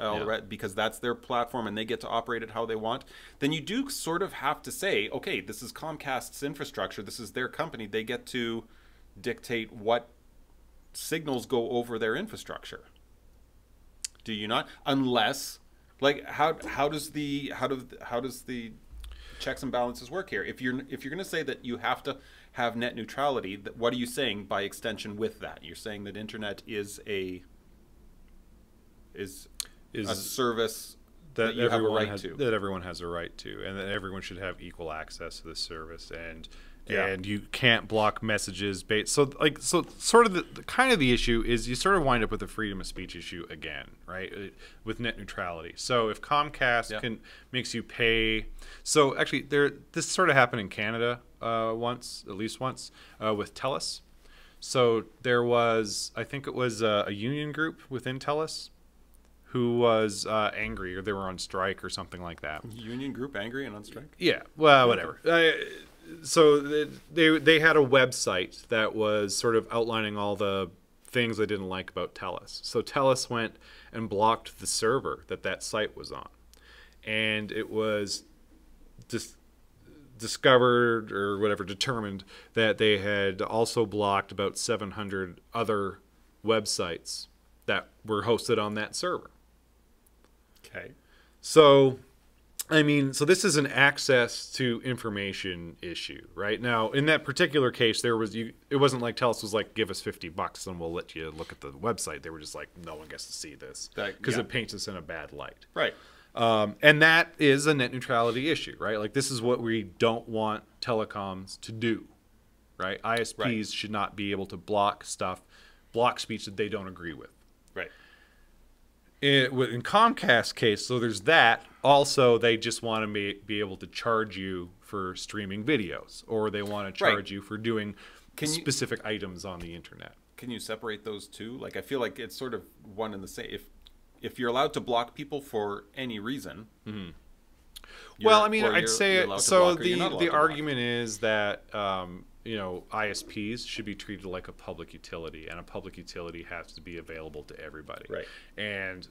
because that's their platform and they get to operate it how they want. Then you do sort of have to say, okay, this is Comcast's infrastructure. This is their company. They get to dictate what signals go over their infrastructure. Do you not? Unless, like, how does the checks and balances work here? If you're going to say that you have to have net neutrality, what are you saying by extension with that? You're saying that internet is a service that you have a right to. That everyone has a right to, and that everyone should have equal access to this service, and you can't block messages. So sort of the issue is you sort of wind up with a freedom of speech issue again, right? With net neutrality. So if Comcast makes you pay, so actually this sort of happened in Canada at least once with TELUS. So there was, I think it was a union group within TELUS who was angry, or they were on strike or something like that. Union group angry and on strike? Yeah, well, whatever. So they had a website that was sort of outlining all the things they didn't like about TELUS. So TELUS went and blocked the server that site was on. And it was discovered, or whatever, determined that they had also blocked about 700 other websites that were hosted on that server. Okay. So, I mean, so this is an access to information issue, right? Now, in that particular case, it wasn't like TELUS was like, give us $50 and we'll let you look at the website. They were just like, no one gets to see this because it paints us in a bad light. Right. And that is a net neutrality issue, right? Like, this is what we don't want telecoms to do, right? ISPs should not be able to block speech that they don't agree with. Right. In Comcast's case, so there's that. Also, they just want to be able to charge you for streaming videos, or they want to charge you for doing specific items on the internet. Can you separate those two? Like, I feel like it's sort of one and the same. If you're allowed to block people for any reason, well, I mean, I'd say so. The argument is that ISPs should be treated like a public utility, and a public utility has to be available to everybody. Right. And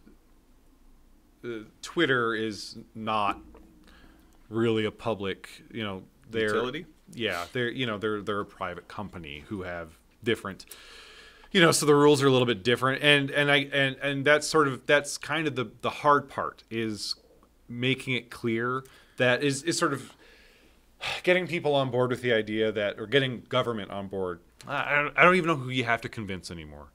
Twitter is not really a public, utility. Yeah, they're a private company who have different, so the rules are a little bit different, and that's kind of the hard part, is making it clear that is sort of getting people on board with the idea that, or getting government on board. I don't even know who you have to convince anymore.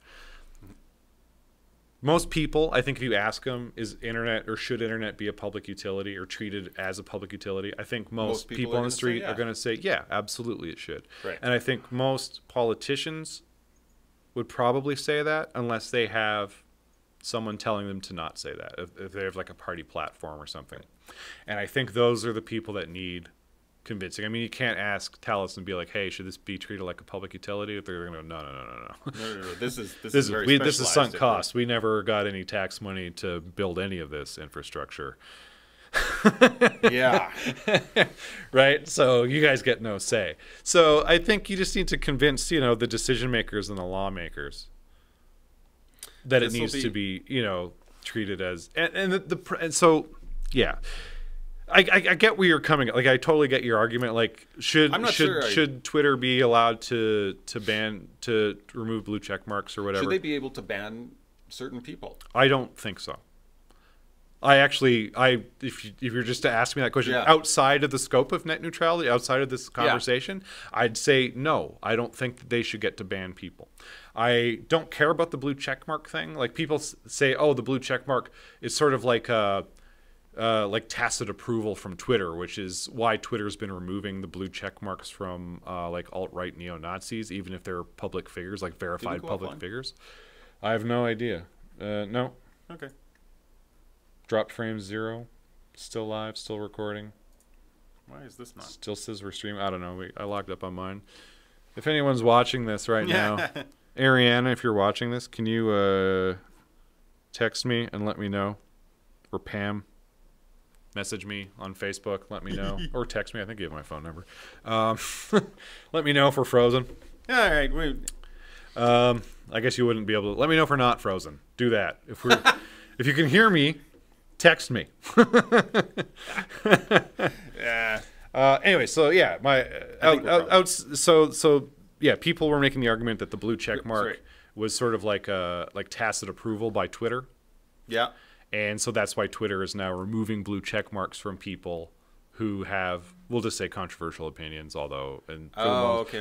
Most people, I think, if you ask them, should internet be a public utility or treated as a public utility? I think most people on the street are going to say, yeah, absolutely it should. Right. And I think most politicians would probably say that, unless they have someone telling them to not say that, if they have like a party platform or something. And I think those are the people that need convincing. I mean, you can't ask TELUS and be like, "Hey, should this be treated like a public utility?" If they're going to go, no. This is sunk cost. We never got any tax money to build any of this infrastructure. Yeah. Right. So you guys get no say. So I think you just need to convince, the decision makers and the lawmakers that it needs to be, treated as, and so yeah. I get where you're coming. Like, I totally get your argument. Like, should Twitter be allowed to remove blue check marks or whatever? Should they be able to ban certain people? I don't think so. If you're just to ask me that question outside of the scope of net neutrality, outside of this conversation, I'd say no. I don't think that they should get to ban people. I don't care about the blue check mark thing. Like, people say, oh, the blue check mark is sort of like tacit approval from Twitter, which is why Twitter's been removing the blue check marks from like alt-right neo-Nazis, even if they're public figures, like verified public figures. I have no idea. No. Okay. Dropped frame 0. Still live, still recording. Why is this not? Still says we're streaming. I don't know. I logged up on mine. If anyone's watching this right now, Ariana, if you're watching this, can you text me and let me know? Or Pam, message me on Facebook, let me know. Or text me. I think you have my phone number. Let me know if we're frozen. All right. I guess you wouldn't be able to. Let me know if we're not frozen. Do that. If you can hear me, text me. Yeah. Anyway, so yeah, people were making the argument that the blue check mark was sort of like tacit approval by Twitter. Yeah. And so that's why Twitter is now removing blue check marks from people who we'll just say controversial opinions, although, and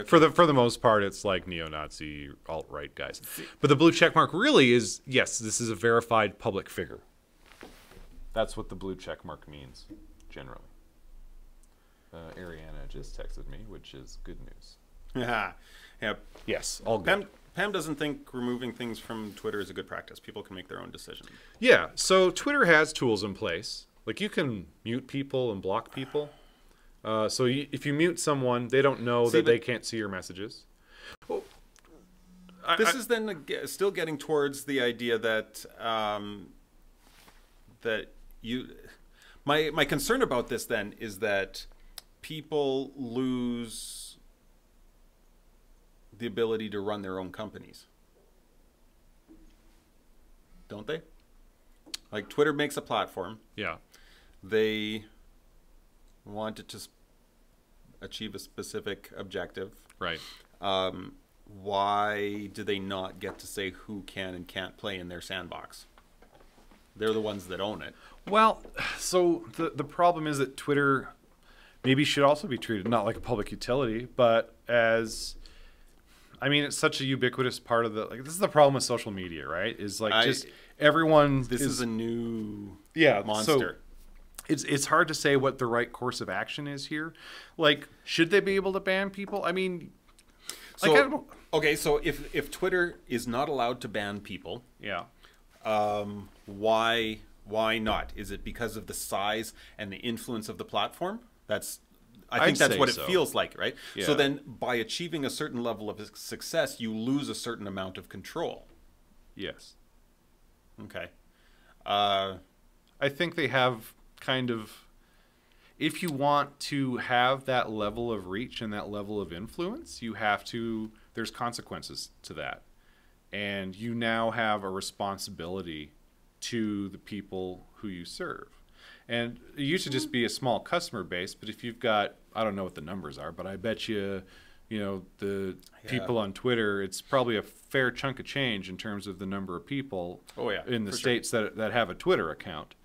for for the most part, it's like neo-Nazi alt-right guys. But the blue check mark really is, yes, this is a verified public figure. That's what the blue check mark means, generally. Ariana just texted me, which is good news. Yeah. Yes, all good. Pam doesn't think removing things from Twitter is a good practice. People can make their own decision. Yeah, so Twitter has tools in place. Like, you can mute people and block people. So if you mute someone, they don't know that they can't see your messages. Well, this is then still getting towards the idea that my concern about this then is that people lose the ability to run their own companies, don't they? Like, Twitter makes a platform. Yeah. They want it to achieve a specific objective. Right. Why do they not get to say who can and can't play in their sandbox? They're the ones that own it. Well, so the problem is that Twitter maybe should also be treated not like a public utility, but as, I mean, it's such a ubiquitous part of the, like, this is the problem with social media, right? Is like just everyone. This is a new So monster. it's hard to say what the right course of action is here. Like, should they be able to ban people? I mean, like, I don't, okay, so if Twitter is not allowed to ban people, yeah, why not? Is it because of the size and the influence of the platform? I think that's what it feels like, right? Yeah. So then, by achieving a certain level of success, you lose a certain amount of control. Yes. Okay. I think they have kind of, if you want to have that level of reach and that level of influence, you have to, there's consequences to that. And you now have a responsibility to the people who you serve. And it used to just be a small customer base, but if you've got, I don't know what the numbers are, but I bet you, the people on Twitter, it's probably a fair chunk of change in terms of the number of people in the states that have a Twitter account.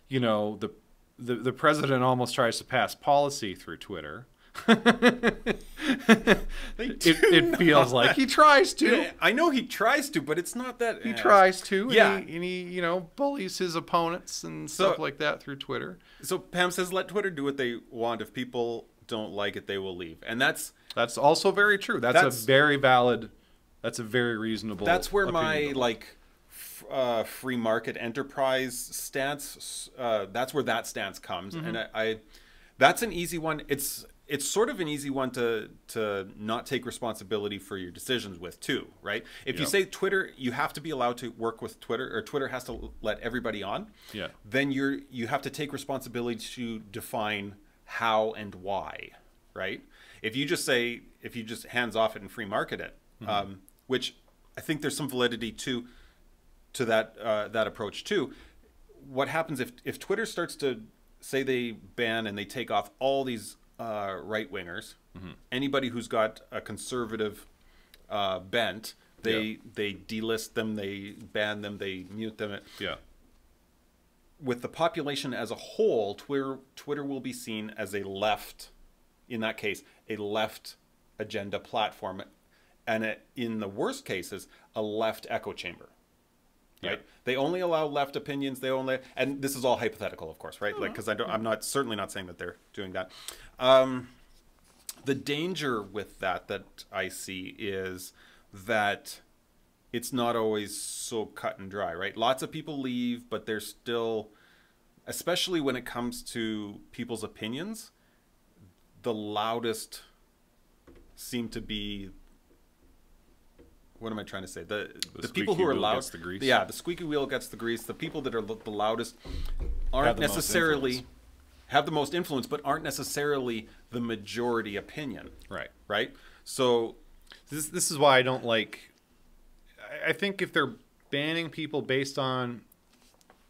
You know, the president almost tries to pass policy through Twitter. It feels like he tries to. I know he tries to, but it's not that. He tries to. Yeah. And he bullies his opponents and stuff like that through Twitter. So Pam says, let Twitter do what they want. If people don't like it, they will leave. And that's also very true. That's a very valid, that's a very reasonable. That's where my free market enterprise stance, that's where that stance comes. Mm-hmm. And I that's an easy one. It's sort of an easy one to not take responsibility for your decisions with too, right? If you say Twitter, you have to be allowed to work with Twitter, or Twitter has to let everybody on. Yeah. Then you have to take responsibility to define how and why, right? If you just hands off it and free market it, mm-hmm. Which I think there's some validity to that approach too. What happens if Twitter starts to say they ban and they take off all these right-wingers, mm-hmm. anybody who's got a conservative bent, they delist them, they ban them, they mute them. Yeah. With the population as a whole, Twitter will be seen as a left, in that case, a left agenda platform, and in the worst cases, a left echo chamber. Right? Yeah. They only allow left opinions. And this is all hypothetical, of course, right? Oh, like, because I'm certainly not saying that they're doing that. The danger with that I see is that it's not always so cut and dry, right? Lots of people leave, but they're still, especially when it comes to people's opinions, the loudest seem to be. What am I trying to say? The people who are loud, gets the grease. Yeah, the squeaky wheel gets the grease. The people that are the loudest aren't necessarily have the most influence, but aren't necessarily the majority opinion. Right. Right. So this is why I don't like. I think if they're banning people based on,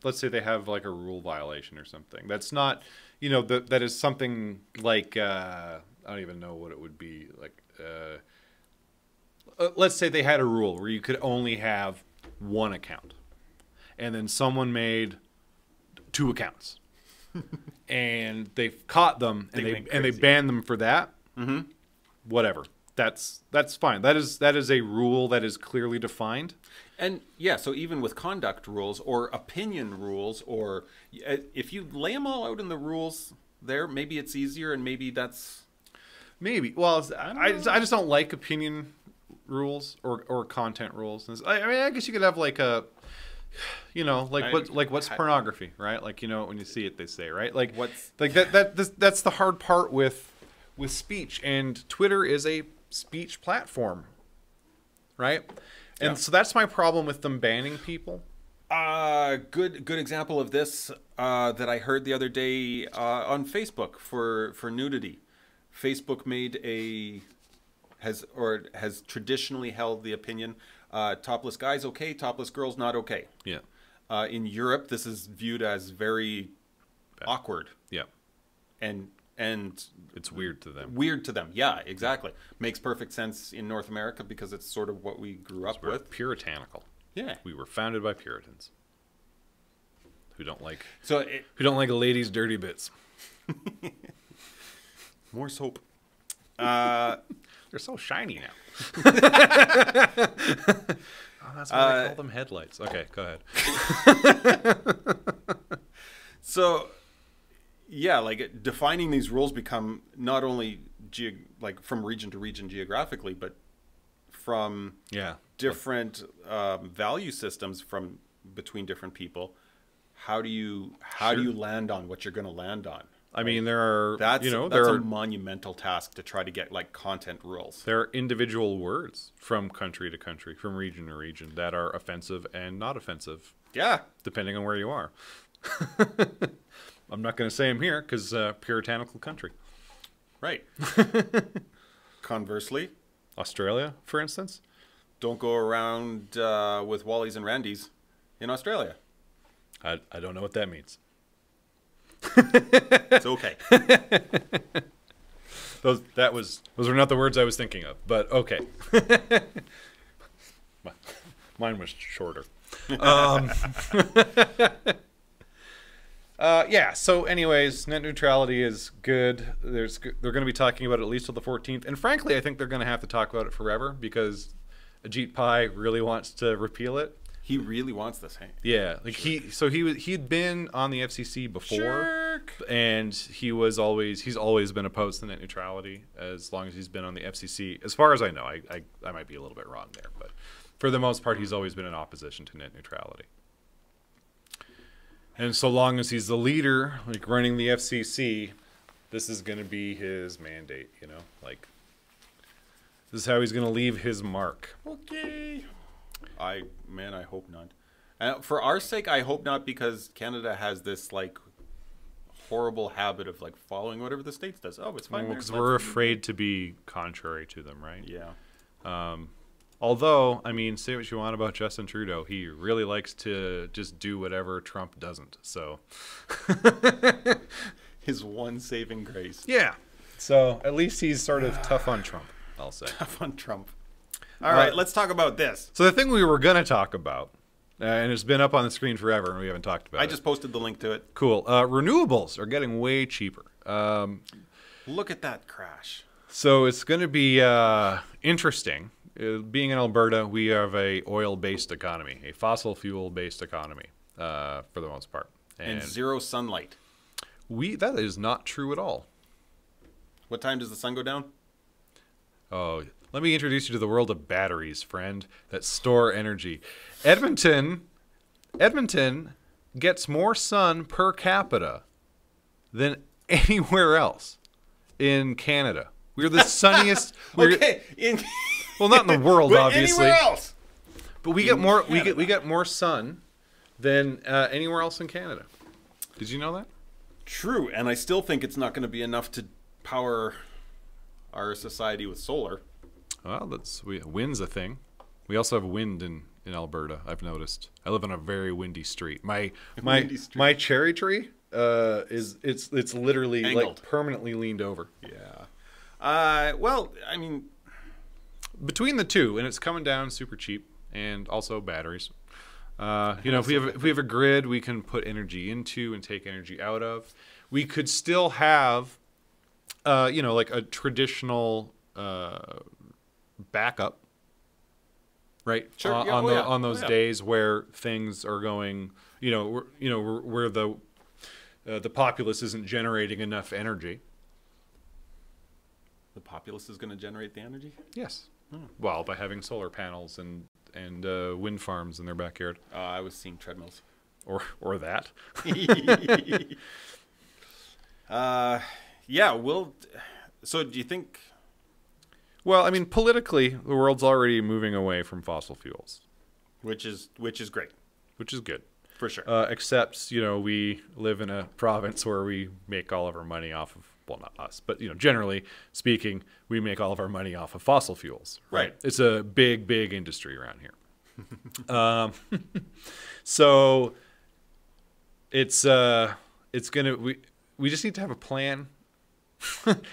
let's say they have like a rule violation or something, that's not, that is something like I don't even know what it would be like. Let's say they had a rule where you could only have one account, and then someone made 2 accounts. and they've caught them and they banned them for that. Mm-hmm. Whatever. That's fine. That is a rule that is clearly defined. And yeah, so even with conduct rules or opinion rules, or if you lay them all out in the rules there, maybe it's easier, and maybe that's maybe. Well, I just don't like opinion rules or content rules. I mean, I guess you could have like a, you know, what's pornography, right? Like, you know, when you see it, they say, right? Like what's like that's the hard part with speech, and Twitter is a speech platform, right? And so that's my problem with them banning people. Good example of this that I heard the other day on Facebook for nudity. Facebook has traditionally held the opinion topless guys okay, topless girls not okay. Yeah. In Europe, this is viewed as very awkward. Yeah. And it's weird to them. Weird to them, yeah, exactly. Makes perfect sense in North America because it's sort of what we grew up with. Puritanical. Yeah, we were founded by Puritans who don't like ladies' dirty bits. More soap. They're so shiny now. Oh, that's why they call them headlights. Okay, go ahead. So. Yeah, like defining these rules become not only from region to region geographically, but from different value systems from between different people. How do you land on what you're going to land on? I mean, that's a monumental task to try to get like content rules. There are individual words from country to country, from region to region, that are offensive and not offensive. Yeah, depending on where you are. I'm not going to say them here because puritanical country. Right. Conversely, Australia, for instance. Don't go around with Wallies and Randys in Australia. I don't know what that means. It's okay. Those were not the words I was thinking of, but okay. Mine was shorter. Yeah, so anyways, net neutrality is good. They're going to be talking about it at least till the 14th. And frankly, I think they're going to have to talk about it forever because Ajit Pai really wants to repeal it. He really wants this, hey? Yeah, like he'd been on the FCC before, and he's always been opposed to net neutrality as long as he's been on the FCC. As far as I know, I might be a little bit wrong there, but for the most part, he's always been in opposition to net neutrality. And so long as he's the leader, like running the FCC, this is going to be his mandate, you know? Like, this is how he's going to leave his mark. Okay. I hope not. For our sake, I hope not, because Canada has this, like, horrible habit of, like, following whatever the States does. Oh, it's fine. Because we're afraid to be contrary to them, right? Yeah. Although, I mean, say what you want about Justin Trudeau, he really likes to just do whatever Trump doesn't. So, his one saving grace. Yeah. So at least he's sort of tough on Trump, I'll say. Tough on Trump. All right, let's talk about this. So the thing we were going to talk about, and it's been up on the screen forever, and we haven't talked about it. I just posted the link to it. Cool. Renewables are getting way cheaper. Look at that crash. So it's going to be interesting. Being in Alberta, we have a oil-based economy, a fossil fuel-based economy, for the most part. And zero sunlight. That is not true at all. What time does the sun go down? Oh, let me introduce you to the world of batteries, friend, that store energy. Edmonton gets more sun per capita than anywhere else in Canada. We're the sunniest. Okay. Well, not in the world, obviously. Anywhere else. But we get more. We get more sun than anywhere else in Canada. Did you know that? True, and I still think it's not going to be enough to power our society with solar. Well, wind's a thing. We also have wind in Alberta. I've noticed. I live on a very windy street. My cherry tree it's literally angled, like permanently leaned over. Yeah. Well, I mean, between the two, and it's coming down super cheap, and also batteries. If we have a grid, we can put energy into and take energy out of. We could still have, like a traditional backup, right? Sure. On those days where things are going, where the populace isn't generating enough energy. The populace is going to generate the energy? Yes. Well, by having solar panels and wind farms in their backyard. I was seeing treadmills. Or that. So do you think... Well, I mean, politically, the world's already moving away from fossil fuels. Which is great. Which is good. For sure. Except, we live in a province where we make all of our money off of, well, not us, but, generally speaking, we make all of our money off of fossil fuels. Right. It's a big, big industry around here. So it's going to, we just need to have a plan.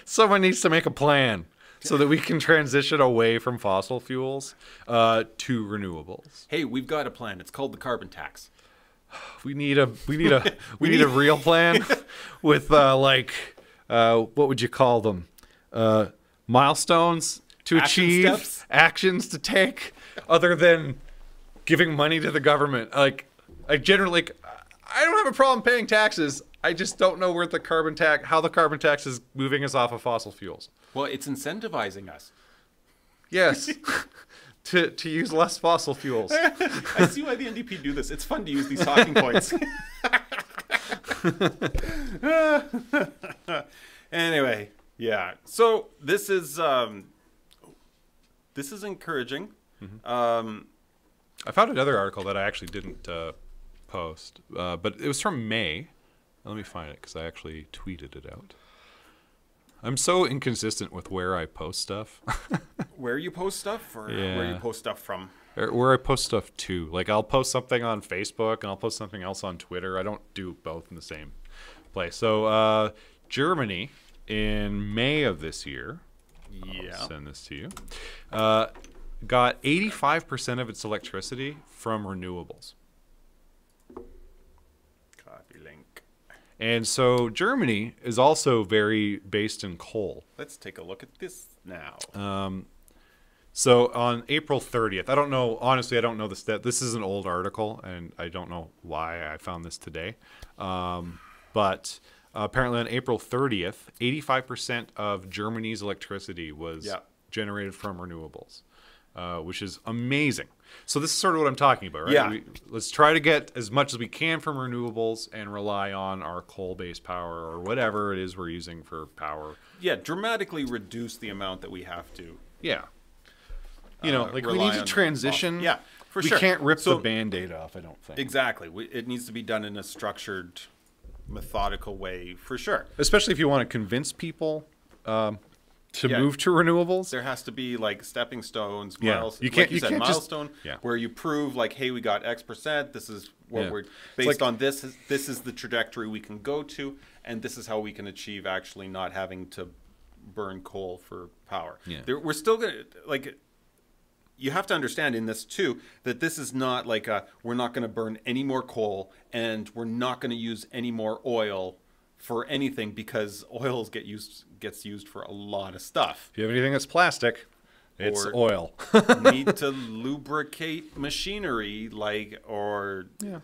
Someone needs to make a plan so that we can transition away from fossil fuels to renewables. Hey, we've got a plan. It's called the carbon tax. We need a real plan with what would you call them? Milestones to achieve, steps? Actions to take, other than giving money to the government. I don't have a problem paying taxes. I just don't know where how the carbon tax is moving us off of fossil fuels. Well, it's incentivizing us. Yes. To use less fossil fuels. I see why the NDP do this. It's fun to use these talking points. Anyway, yeah. So this is encouraging. Mm-hmm. I found another article that I actually didn't post, but it was from May. Let me find it because I actually tweeted it out. I'm so inconsistent with where I post stuff. Where you post stuff, or where you post stuff from? Where I post stuff to. Like, I'll post something on Facebook and I'll post something else on Twitter. I don't do both in the same place. So, Germany, in May of this year, I'll send this to you, got 85% of its electricity from renewables. Copy link. And so Germany is also very based in coal. Let's take a look at this now. So on April 30th, I don't know, honestly, I don't know this is an old article, and I don't know why I found this today. But apparently on April 30th, 85% of Germany's electricity was generated from renewables, which is amazing. So this is sort of what I'm talking about, right? Yeah. Let's try to get as much as we can from renewables and rely on our coal-based power or whatever it is we're using for power. Yeah, dramatically reduce the amount that we have to. Yeah. We need to transition. Yeah, for sure. We can't rip the Band-Aid off, I don't think. Exactly. It needs to be done in a structured, methodical way, for sure. Especially if you want to convince people to move to renewables. There has to be stepping stones, you can't milestone, where you prove hey, we got X%, this is what we're based on, this is the trajectory we can go to, and this is how we can achieve actually not having to burn coal for power. Yeah. We're still going to you have to understand in this too that this is not we're not going to burn any more coal and we're not going to use any more oil for anything, because oil gets used for a lot of stuff. If you have anything that's plastic, it's oil. Need to lubricate machinery, or you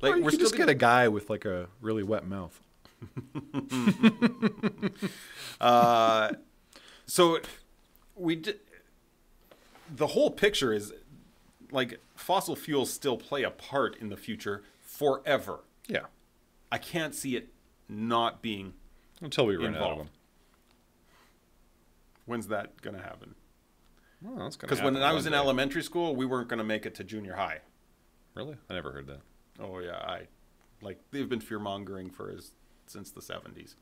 we're still just get a guy with a really wet mouth. So the whole picture is fossil fuels still play a part in the future forever. Yeah. I can't see it not being until we run involved. out of them. When's that going to happen? Well, that's going to because when I was in elementary school, we weren't going to make it to junior high. Really? I never heard that. Oh yeah, they've been fear mongering since the 70s,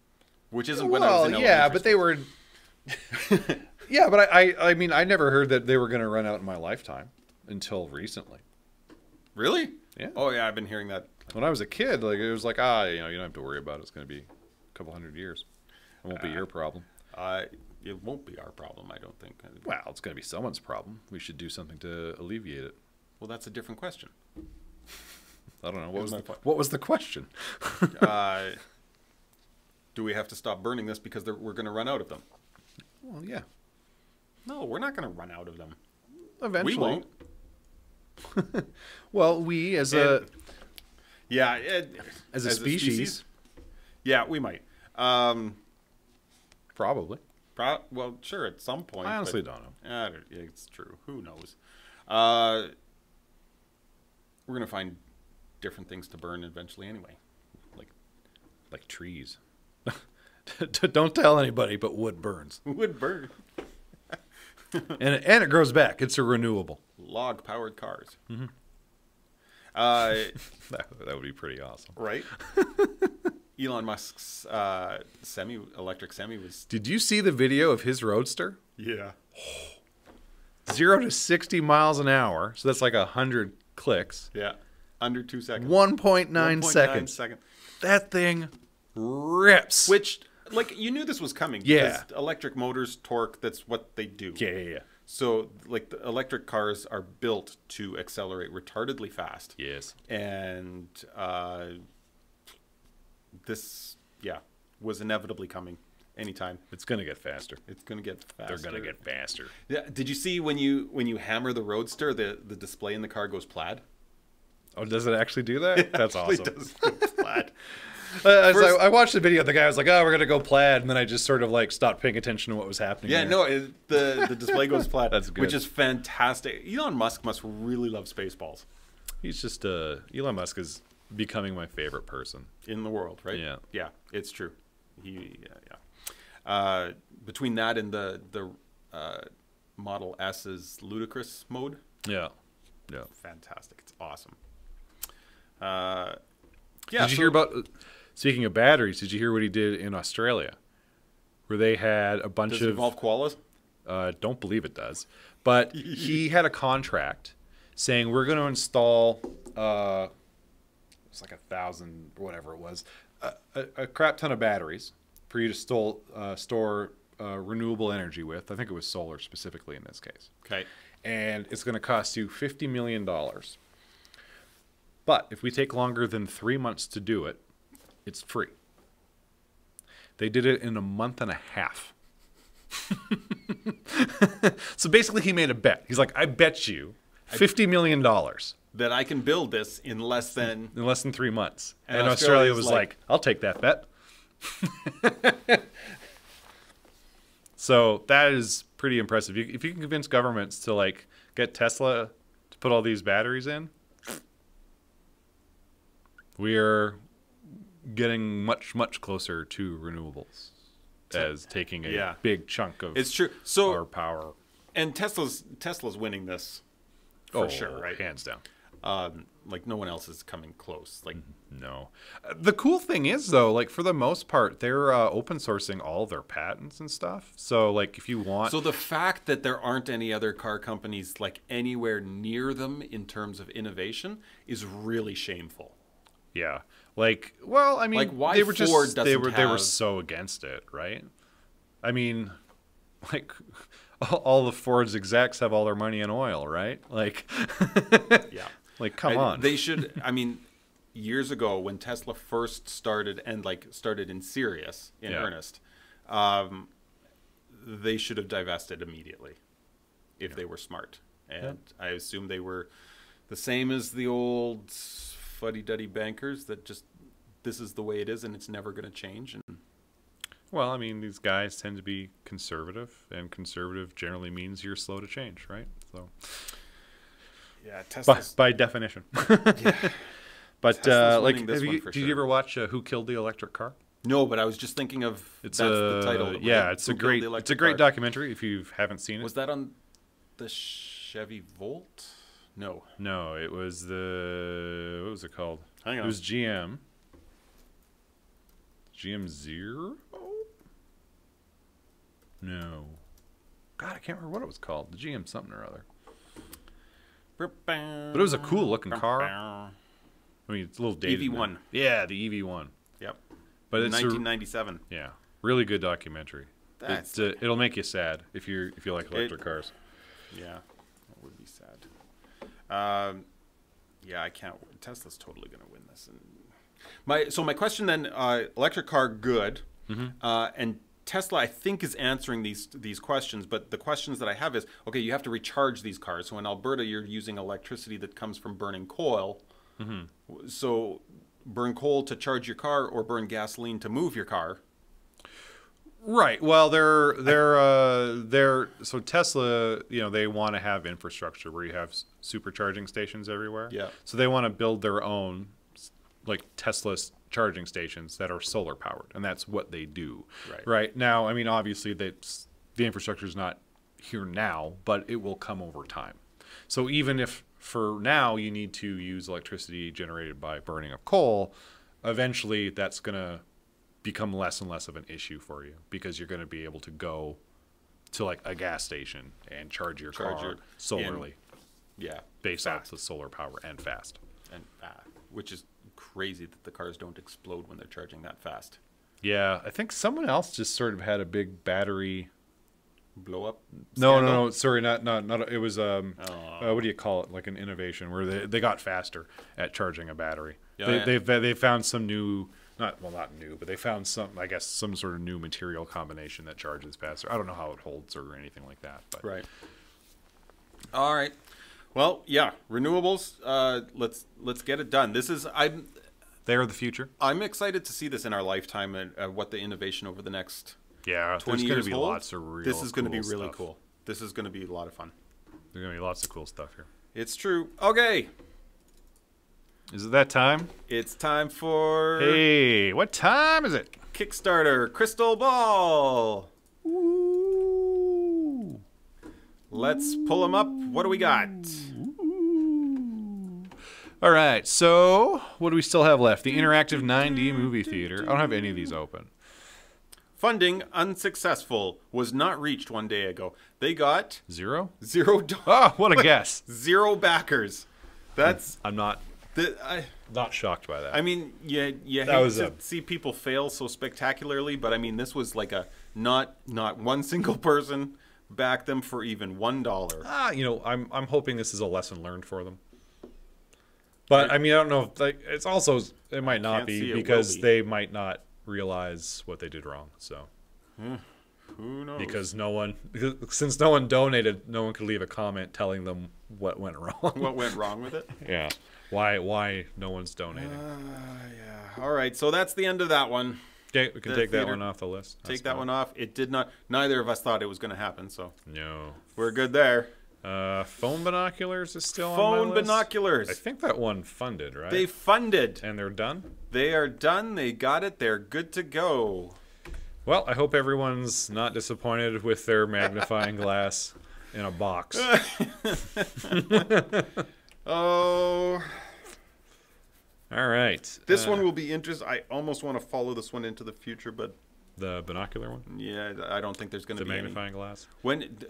which isn't when I was in elementary but they were. Yeah, but I mean, I never heard that they were going to run out in my lifetime until recently. Really? Yeah. Oh yeah, I've been hearing that. When I was a kid, it was you don't have to worry about it. It's going to be a couple hundred years. It won't be your problem. It won't be our problem, I don't think. Well, it's going to be someone's problem. We should do something to alleviate it. Well, that's a different question. I don't know. What was the question? Do we have to stop burning this because we're going to run out of them? Well, yeah. No, we're not going to run out of them. Eventually. We won't. Well, we as a species. Yeah, we might. Probably. Well, sure, at some point. I honestly don't know. It's true. Who knows? We're going to find different things to burn eventually anyway. Like trees. Don't tell anybody, but wood burns. Wood burns. and it grows back. It's a renewable. Log-powered cars. Mm-hmm. That would be pretty awesome. Right? Elon Musk's electric semi was... Did you see the video of his Roadster? Yeah. 0 to 60 miles an hour. So that's like 100 clicks. Yeah. Under 2 seconds. 1.9 seconds. That thing rips. Which, like, you knew this was coming. Yeah. Because electric motors, torque, that's what they do. Yeah. So, like, the electric cars are built to accelerate retardedly fast. Yes. And this, was inevitably coming anytime. It's going to get faster. It's going to get faster. They're going to get faster. Yeah. Did you see when you hammer the Roadster, the display in the car goes plaid? Oh, does it actually do that? That's awesome. It does go plaid. I watched the video. The guy was like, "Oh, we're gonna go plaid," and then I just sort of like stopped paying attention to what was happening. Yeah, there. the display goes plaid. That's good. Which is fantastic. Elon Musk must really love Spaceballs. He's just Elon Musk is becoming my favorite person in the world, right? Yeah, it's true. Between that and the Model S's ludicrous mode, yeah, fantastic. It's awesome. Did you hear about? Speaking of batteries, did you hear what he did in Australia, where they had a bunch Does it involve koalas? Don't believe it does, but he had a contract saying we're going to install. It's like 1,000 or whatever it was, a crap ton of batteries for you to store renewable energy with. I think it was solar specifically in this case. Okay. And it's going to cost you $50 million. But if we take longer than 3 months to do it, it's free. They did it in a month and a half. So basically he made a bet. He's like, I bet you $50 million. That I can build this in less than 3 months. And Australia was like, I'll take that bet. So that is pretty impressive. If you can convince governments to like get Tesla to put all these batteries in, we are getting much, much closer to renewables as taking a big chunk of our power. And Tesla's winning this for sure, right? Hands down. Like no one else is coming close. Like no. The cool thing is though, like for the most part, they're open sourcing all their patents and stuff. So like if you want, so the fact that there aren't any other car companies like anywhere near them in terms of innovation is really shameful. Yeah. Like, well, I mean, like why they were Ford just they were so against it, right? I mean, like all the Ford's execs have all their money in oil, right? Like, yeah. Like, come on. They should. I mean, years ago when Tesla first started and like started in serious, in earnest, they should have divested immediately if they were smart. And I assume they were the same as the old fuddy-duddy bankers that just this is the way it is and it's never going to change. And well, I mean, these guys tend to be conservative, and conservative generally means you're slow to change, right? So. Yeah, Tesla's... by definition. Yeah. But like, did you ever watch Who Killed the Electric Car? No, but I was just thinking of the title. Yeah, it's a great documentary. If you haven't seen it, was that on the Chevy Volt? No, it was what was it called? Hang on, it was GM. GM Zero? No, God, I can't remember what it was called. The GM something or other. But it was a cool looking car. I mean, it's a little dated. EV1. Yeah, the EV1. Yep. But it's 1997. Yeah, really good documentary. It'll make you sad if you like electric cars. Yeah, that would be sad. Yeah, I can't. Tesla's totally going to win this. And my question then, electric car, good. And Tesla, I think, is answering these questions. But the questions that I have is, okay, you have to recharge these cars. So in Alberta, you're using electricity that comes from burning coal. So burn coal to charge your car or burn gasoline to move your car. Right. Well, so Tesla, they want to have infrastructure where you have supercharging stations everywhere. Yeah. So they want to build their own, like Tesla charging stations that are solar powered, and that's what they do. Right. Now, I mean, obviously, the infrastructure is not here now, but it will come over time. So even if for now you need to use electricity generated by burning of coal, eventually that's going to become less and less of an issue for you because you're going to be able to go to like a gas station and charge your car solarly. Based off the solar power and fast. And which is crazy that the cars don't explode when they're charging that fast. Yeah, I think someone else just sort of had a big battery blow up. No, sorry, not. It was what do you call it? Like an innovation where they got faster at charging a battery. They found some new. Not new, but they found some sort of new material combination that charges faster. I don't know how it holds or anything like that. But. Right. All right. Well, yeah, renewables. Let's get it done. They are the future. I'm excited to see this in our lifetime and what the innovation over the next 20 years be holds. Lots of real. This is going to be cool really stuff. cool. This is going to be a lot of fun. There's going to be lots of cool stuff here. It's true. Okay. Is it that time? It's time for... Hey, what time is it? Kickstarter Crystal Ball. Ooh. Let's pull them up. What do we got? All right, so what do we still have left? The interactive 9D movie theater. I don't have any of these open. Funding unsuccessful. Was not reached one day ago. They got... $0? $0. Oh, what a guess. 0 backers. That's... I'm not... not shocked by that. I mean, you hate to see people fail so spectacularly, but I mean, this was like a not one single person backed them for even $1. I'm hoping this is a lesson learned for them. But I mean, I don't know. It might not be because they might not realize what they did wrong. So who knows? Because since no one donated, no one could leave a comment telling them what went wrong. What went wrong with it? Yeah. Why no one's donating? Yeah. All right. So that's the end of that one. Okay, we can take that one off the list. Take that one off. It did not. Neither of us thought it was going to happen. So no, we're good there. Phone binoculars is still on my list. Phone binoculars. I think that one funded, right? They funded. And they're done? They are done. They got it. They're good to go. Well, I hope everyone's not disappointed with their magnifying glass in a box. Oh. All right. This one will be interesting. I almost want to follow this one into the future, but... The binocular one? Yeah, I don't think there's going to be magnifying glass?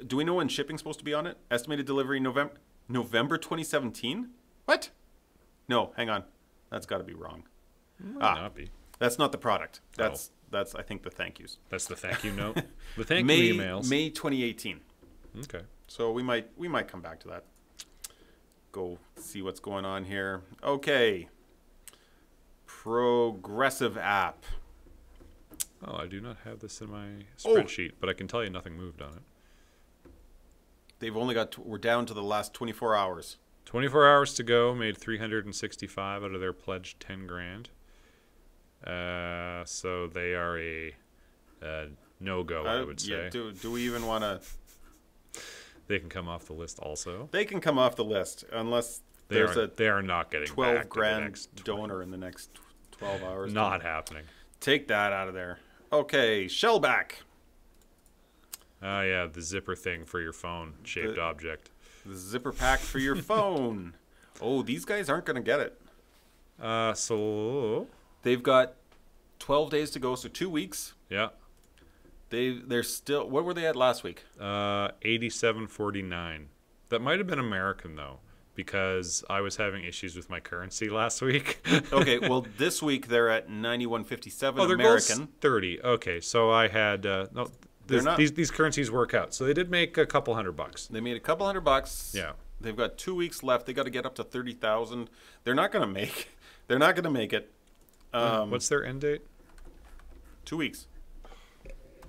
Do we know when shipping's supposed to be on it? Estimated delivery November 2017? What? No, hang on. That's got to be wrong. Might not be. That's not the product. That's I think the thank yous. That's the thank you note. The thank you emails. May 2018. Okay. So we might come back to that. Go see what's going on here. Okay. Progressive app. Oh, I do not have this in my spreadsheet, but I can tell you nothing moved on it. They've only got we're down to the last 24 hours. 24 hours to go. Made 365 out of their pledged 10 grand. So they are a no-go, I would say. Yeah, do we even want to... They can come off the list also. They can come off the list unless they are not getting 12 grand donor in the next 12 hours. Not happening. Take that out of there. Okay, Shellback. Oh, yeah, the zipper thing for your phone, shaped object. The zipper pack for your phone. Oh, these guys aren't going to get it. So... They've got 12 days to go, so 2 weeks. Yeah. They're still... What were they at last week? 87.49. That might have been American, though, because I was having issues with my currency last week. Okay, well, this week they're at 91.57 American. American. 30. Okay, so I had... no, these currencies work out. So they did make a couple $100. They made a couple $100. Yeah. They've got 2 weeks left. They got to get up to 30,000. They're not going to make. They're not going to make it. What's their end date? 2 weeks.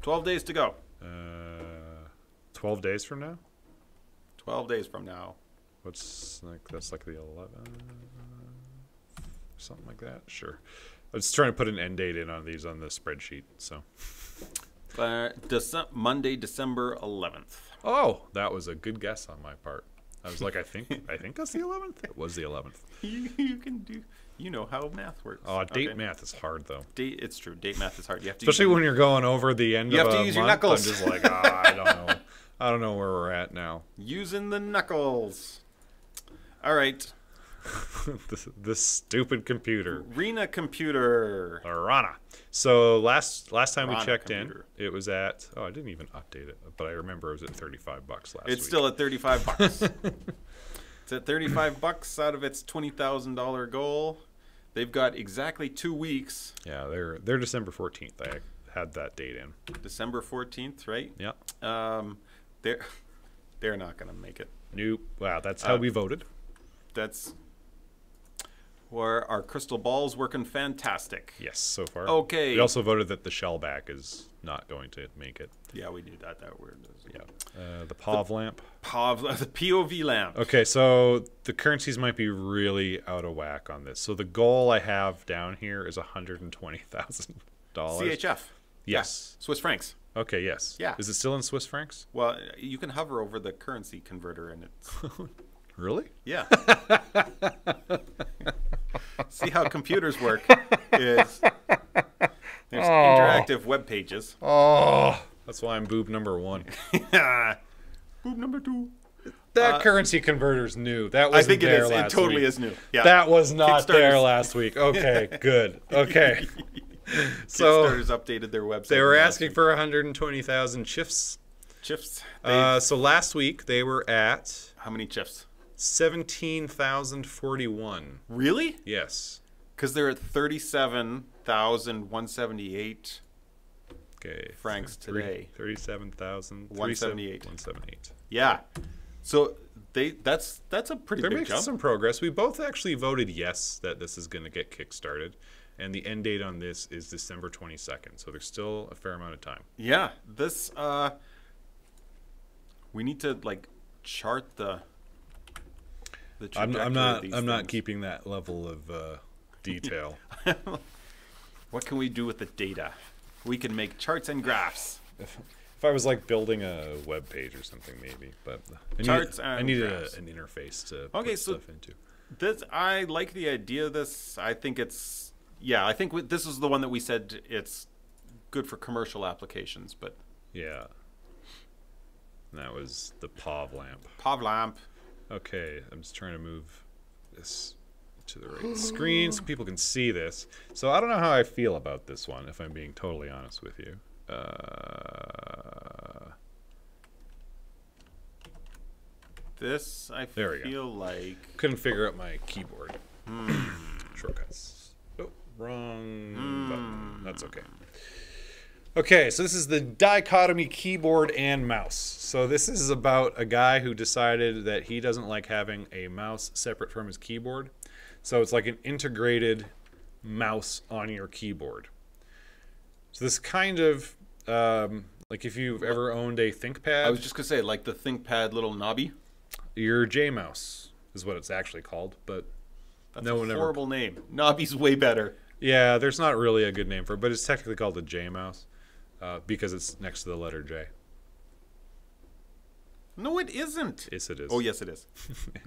12 days to go. 12 days from now. 12 days from now. What's like? That's like the 11th, something like that. Sure. I was trying to put an end date in on these on the spreadsheet. So. Monday, December 11th. Oh, that was a good guess on my part. I was like, I think that's the 11th. It was the 11th. You can do. You know how math works. Oh, date math is hard though. It's true. Date math is hard. You have to especially when you're going over the end. You of have to a use month, your knuckles. I'm just like, I don't know. I don't know where we're at now. Using the knuckles. All right. this stupid computer. Rena computer. Rana. So last time Rana we checked computer. in, it was at. Oh, I didn't even update it, but I remember it was at $35 last week. It's still at $35. It's at $35 out of its $20,000 goal. They've got exactly 2 weeks. Yeah, they're December 14th. I had that date in. December 14th, right? Yeah. They're not going to make it. Nope. Wow, that's how we voted. That's where our crystal ball's working fantastic. Yes, so far. Okay. We also voted that the shellback is not going to make it. Yeah, we knew that. That word. Yeah. The POV lamp. The POV lamp. Okay, so the currencies might be really out of whack on this. So the goal I have down here is $120,000. CHF. Yes. Yeah. Swiss francs. Okay, yes. Yeah. Is it still in Swiss francs? Well, you can hover over the currency converter and it's... Really? Yeah. See how computers work is there's interactive web pages. Oh, that's why I'm boob number 1. Boob number 2. That currency converter's new. That wasn't I think it there is. last It totally week. is new. Yeah. That was not there Kickstarter's- last week. Okay, good. Okay. Kickstarter's updated their website. They were asking for 120,000 chiffs. chips. So last week they were at How many chips? 17,041. Really? Yes. Because they're at 37,178 Okay. francs today. 37,000. 178. 178. Yeah. So that's a pretty They're big making jump. some progress. We both actually voted yes that this is going to get kickstarted, and the end date on this is December 22nd. So there's still a fair amount of time. Yeah. This we need to like chart the trajectory I'm of these not things. keeping that level of detail. What can we do with the data? We can make charts and graphs. If I was like building a web page or something, maybe, but I needed graphs. an interface to Okay, put so stuff into. I like the idea of this. I think it's I think this is the one that we said it's good for commercial applications, but Yeah. And that was the POV lamp. POV lamp. Okay, I'm just trying to move this to the right screen so people can see this. So I don't know how I feel about this one, if I'm being totally honest with you. This I There we go. feel like Couldn't figure out my keyboard. Shortcuts. Oh, wrong button. That's okay. Okay, so this is the dichotomy keyboard and mouse. So this is about a guy who decided that he doesn't like having a mouse separate from his keyboard. So it's like an integrated mouse on your keyboard. So this kind of, like if you've ever owned a ThinkPad. I was just gonna say like the ThinkPad little knobby. Your J-mouse is what it's actually called, but That's no a one ever. horrible name. Knobby's way better. Yeah, there's not really a good name for it, but it's technically called a J-mouse because it's next to the letter J. No, it isn't. Yes, it is. Oh, yes, it is.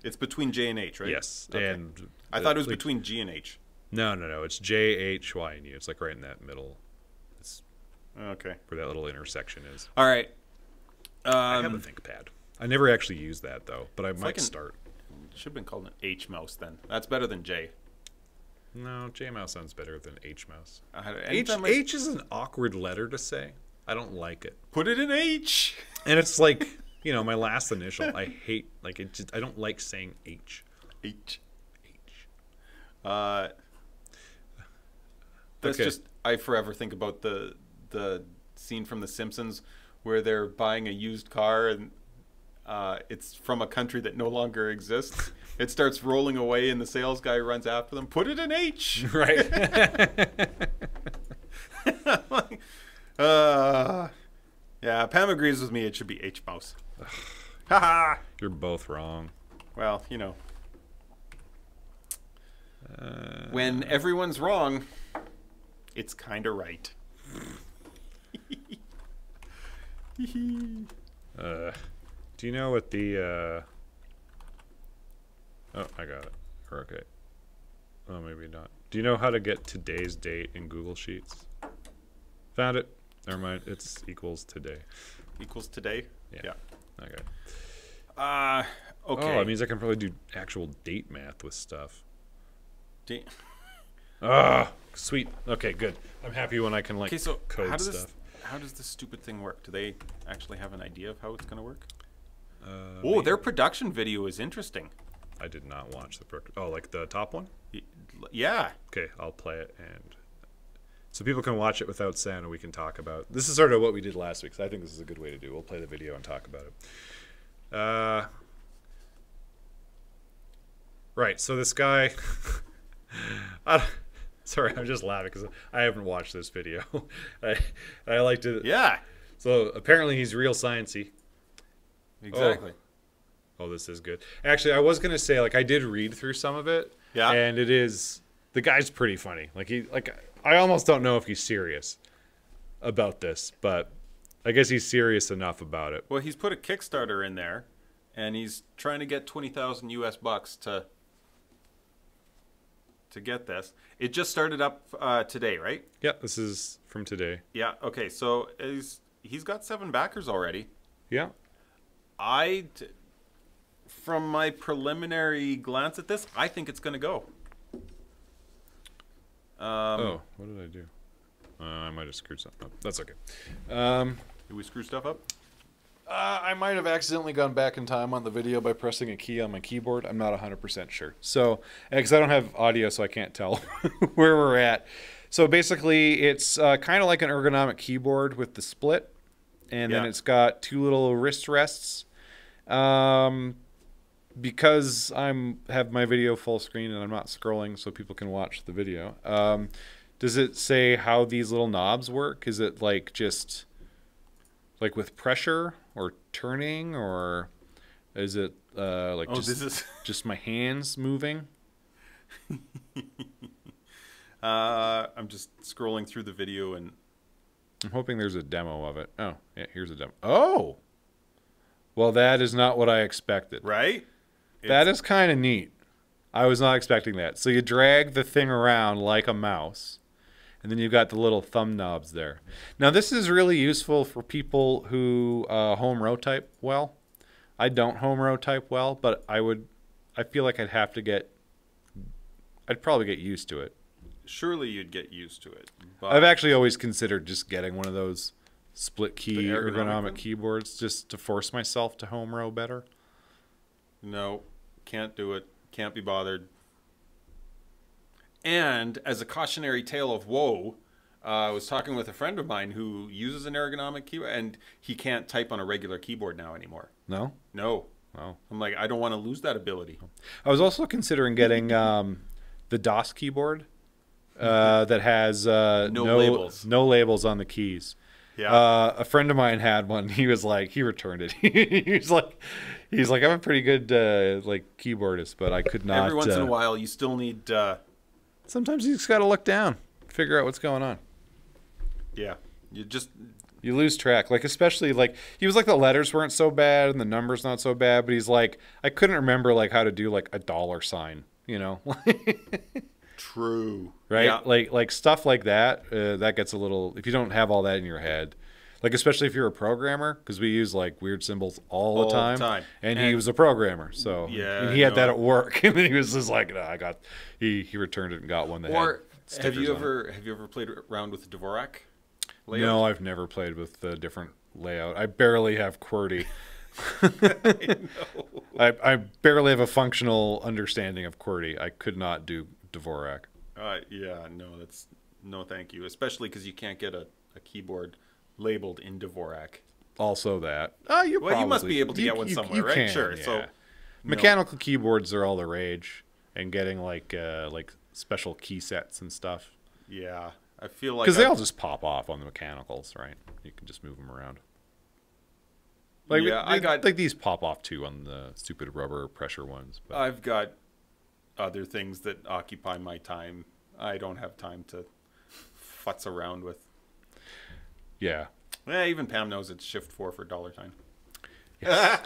It's between J and H, right? Yes, Okay. and I thought it was like, between G and H. No, it's J, H, Y, and U. It's like right in that middle. It's Okay. where that little intersection is. All right. I have a ThinkPad. I never actually used that though, but I might like start. Should have been called an H mouse then. That's better than J. No, J mouse sounds better than H mouse. H Anytime I H is an awkward letter to say. I don't like it, put it in H. and it's like my last initial. I hate it. Just I don't like saying H. H. H. That's Okay. just I forever think about the scene from The Simpsons where they're buying a used car and it's from a country that no longer exists. It starts rolling away, and the sales guy runs after them. Put it in H. Right. Like, yeah, Pam agrees with me. It should be H mouse. Haha. You're both wrong. Well, when everyone's wrong, it's kind of right. Do you know what the oh, I got it. Okay. Oh, maybe not. Do you know how to get today's date in Google Sheets? Found it. Never mind. It's equals today. Equals today? Yeah. Okay. Okay. Oh, that means I can probably do actual date math with stuff. Sweet. Okay, good. I'm happy when I can like code stuff. How does this stupid thing work? Do they actually have an idea of how it's going to work? Their production video is interesting. I did not watch the like the top one? Yeah. Okay, I'll play it, and so people can watch it without sound, and we can talk about. This is sort of what we did last week, so I think this is a good way to do. We'll play the video and talk about it. Right. So this guy. Sorry, I'm just laughing because I haven't watched this video. I like to. Yeah. So apparently he's real sciencey. Exactly. Oh, this is good. Actually, I was gonna say I did read through some of it. Yeah. And the guy's pretty funny. I almost don't know if he's serious about this, but I guess he's serious enough about it. Well, he's put a Kickstarter in there, and he's trying to get $20,000 to get this. It just started up today, right? Yeah, this is from today. Yeah. Okay. So he's got 7 backers already. Yeah. From my preliminary glance at this, I think it's going to go. What did I do? I might have screwed something up. That's okay. Did we screw stuff up? I might have accidentally gone back in time on the video by pressing a key on my keyboard. I'm not 100% sure. So, because I don't have audio, so I can't tell where we're at. So basically, it's kind of like an ergonomic keyboard with the split, and then it's got 2 little wrist rests. Because have my video full screen and I'm not scrolling, so people can watch the video. Does it say how these little knobs work? Is it just with pressure or turning, or is it just my hands moving? I'm just scrolling through the video, and I'm hoping there's a demo of it. Oh, yeah, here's a demo. Oh, well, that is not what I expected. Right? That is kind of neat. I was not expecting that. So you drag the thing around like a mouse, and then you've got the little thumb knobs there. Now, this is really useful for people who home row type well. I don't home row type well, but I feel like I'd probably get used to it. Surely you'd get used to it. I've actually always considered just getting one of those split key ergonomic keyboards just to force myself to home row better. No, can't do it. Can't be bothered. And as a cautionary tale of woe, I was talking with a friend of mine who uses an ergonomic keyboard, and he can't type on a regular keyboard now anymore. No? No. Oh. I'm like, I don't want to lose that ability. I was also considering getting the DOS keyboard that has no labels on the keys. Yeah. A friend of mine had one. He was like, he returned it. he's like, I'm a pretty good keyboardist, but I could not. Every once in a while, you still need. Sometimes you just got to look down, figure out what's going on. Yeah, you lose track. Especially he was like the letters weren't so bad and the numbers not so bad, but he's like, I couldn't remember how to do a dollar sign, True. Right? Yeah. Stuff like that, that gets a little, if you don't have all that in your head, especially if you're a programmer, because we use weird symbols all the time. And he was a programmer, so yeah, and he had that at work, and then he was just no, he returned it and got one that or had have you ever played around with the Dvorak layout? No, I've never played with the different layout. I barely have QWERTY. I barely have a functional understanding of QWERTY. I could not do Dvorak. Yeah, no, thank you. Especially because you can't get a keyboard labeled in Dvorak. also that. You must be able to get one somewhere, right? Can, sure. Yeah. So mechanical keyboards are all the rage, and getting like special key sets and stuff. Yeah, I feel like because they all just pop off on the mechanicals, right? You can just move them around. Like I got like these pop off too on the stupid rubber pressure ones. But. I've got other things that occupy my time. I don't have time to futz around with. Yeah. Even Pam knows it's shift 4 for dollar sign. Yes.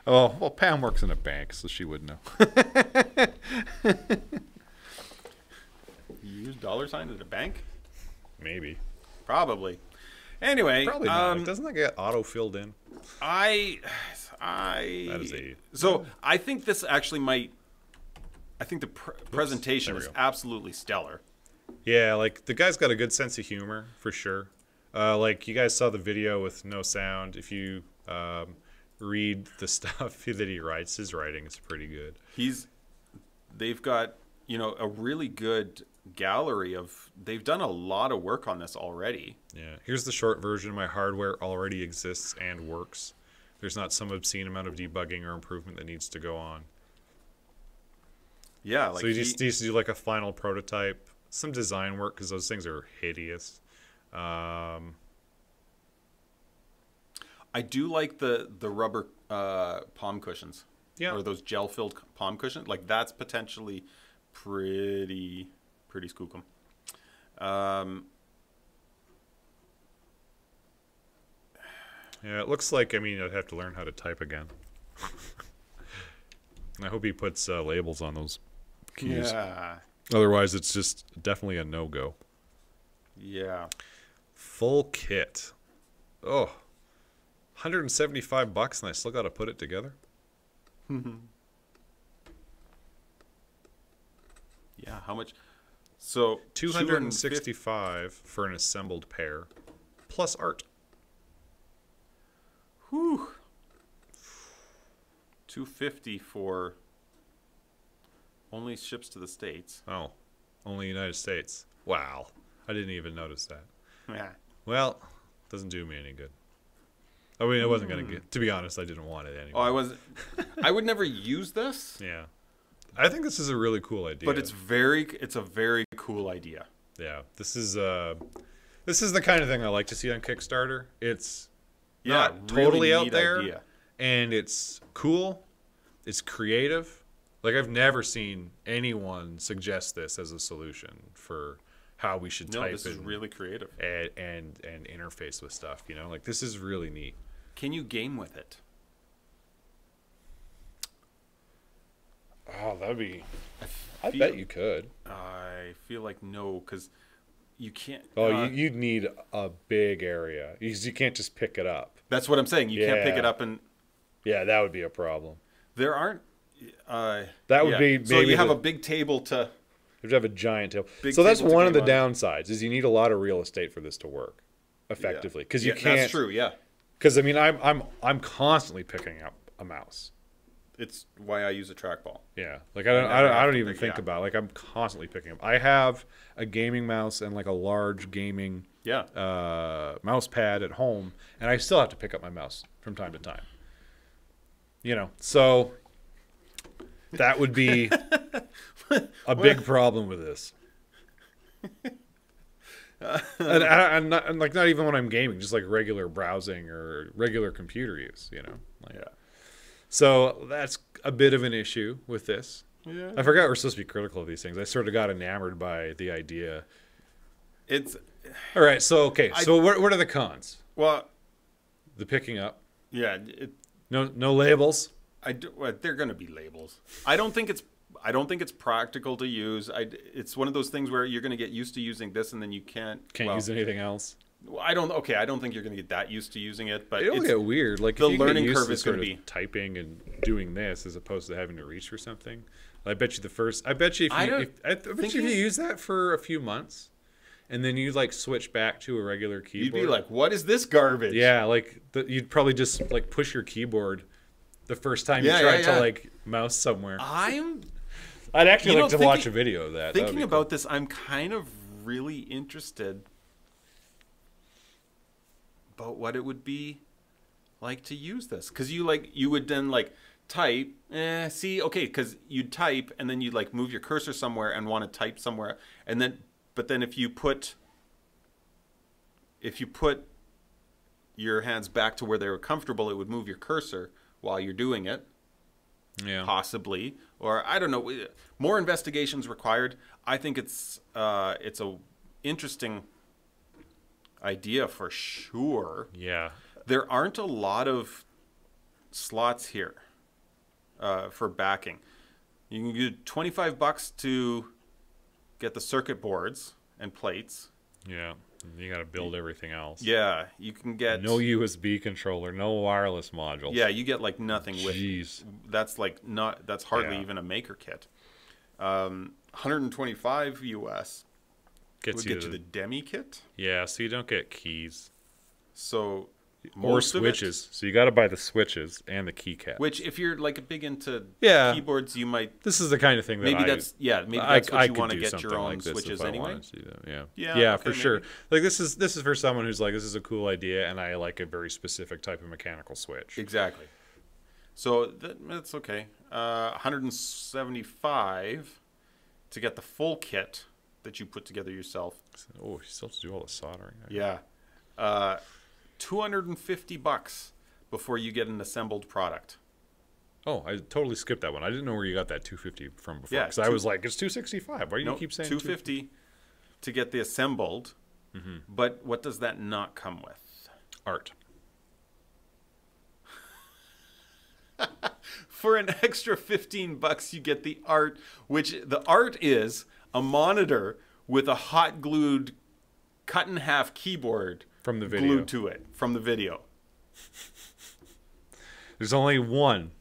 Oh, well, Pam works in a bank, so she would know. You use dollar sign at a bank? Maybe. Probably. Anyway. Probably not. Doesn't that get auto-filled in? That is So, I think this actually might... I think the presentation is absolutely stellar. Yeah, like, the guy's got a good sense of humor, for sure. Like, you guys saw the video with no sound. If you read the stuff that he writes, his writing is pretty good. They've got, a really good gallery of... They've done a lot of work on this already. Yeah. Here's the short version. My hardware already exists and works. There's not some obscene amount of debugging or improvement that needs to go on. Yeah. Like so he just needs to do like a final prototype, some design work, because those things are hideous. I do like the rubber palm cushions. Yeah. Or those gel-filled palm cushions. Like, that's potentially pretty skookum. Yeah, it looks like, I'd have to learn how to type again. I hope he puts labels on those keys. Yeah. Otherwise, it's just definitely a no-go. Yeah. Full kit. Oh, $175, and I still got to put it together? Yeah, how much? So $265 for an assembled pair, plus art. Whew. $250 for only ships to the States. Oh, only United States. Wow, I didn't even notice that. Yeah. Well, doesn't do me any good. I mean, I wasn't gonna get. To be honest, I didn't want it anyway. Oh, I would never use this. Yeah, I think this is a really cool idea. But it's a very cool idea. Yeah, this is the kind of thing I like to see on Kickstarter. It's not totally out there, idea. And it's cool. It's creative. Like, I've never seen anyone suggest this as a solution for how we should type. This is really creative and interface with stuff. Like, this is really neat. Can you game with it? Oh, that'd be. I bet you could. I feel like no, because you can't. Oh, you'd need a big area. You can't just pick it up. That's what I'm saying. You can't pick it up and. Yeah, that would be a problem. There aren't. That would be. Maybe so you have a big table to. You have to have a giant table. So that's one of the downsides. Is you need a lot of real estate for this to work effectively, because you can't. That's true. Yeah. Because I'm constantly picking up a mouse. It's why I use a trackball. Yeah, like I don't even think about it. Like, I'm constantly picking up. I have a gaming mouse and like a large gaming mouse pad at home, and I still have to pick up my mouse from time to time. So that would be a big problem with this. and not even when I'm gaming, just like regular browsing or regular computer use. So that's a bit of an issue with this. Yeah. I forgot we're supposed to be critical of these things. I sort of got enamored by the idea. All right. So what are the cons? Well, the picking up. Yeah. No labels. They're going to be labels. I don't think it's practical to use. It's one of those things where you're going to get used to using this, and then you can't use anything else. I don't think you're going to get that used to using it, but it'll get weird. Like, the learning curve is going to be typing and doing this as opposed to having to reach for something. I bet you if you use that for a few months, and then you like switch back to a regular keyboard, you'd be like, "What is this garbage?" Yeah, like you'd probably just like push your keyboard the first time you tried to like mouse somewhere. I'd actually like to watch a video of that. Thinking about this, I'm kind of really interested about what it would be like to use this, because you would then type. Okay, because you'd type and then you'd move your cursor somewhere and want to type somewhere, and then if you put your hands back to where they were comfortable, it would move your cursor while you're doing it. Yeah. Possibly, or I don't know. More investigations required. I think it's a interesting idea for sure. Yeah. There aren't a lot of slots here for backing. You can get $25 to get the circuit boards and plates. Yeah. You got to build everything else. Yeah, you can get no USB controller, no wireless modules. Yeah, you get nothing with. Jeez. That's that's hardly even a maker kit. 125 US gets would get you the demi kit. Yeah, so you don't get keys. So or switches. So you got to buy the switches and the keycap. Which, if you're big into keyboards, you might. This is the kind of thing that maybe that's what you want to get your own switches anyway. Yeah, for sure. This is for someone who's this is a cool idea, and I like a very specific type of mechanical switch. Exactly. So that's okay. 175 to get the full kit that you put together yourself. Oh, you still have to do all the soldering. Yeah. $250 before you get an assembled product. Oh, I totally skipped that one. I didn't know where you got that $250 from before. Because I was like, it's $265. Why do you keep saying $250 to get the assembled? Mm-hmm. But what does that not come with? Art. For an extra $15, you get the art, which the art is a monitor with a hot glued, cut in half keyboard from the video glued to it from the video. There's only one.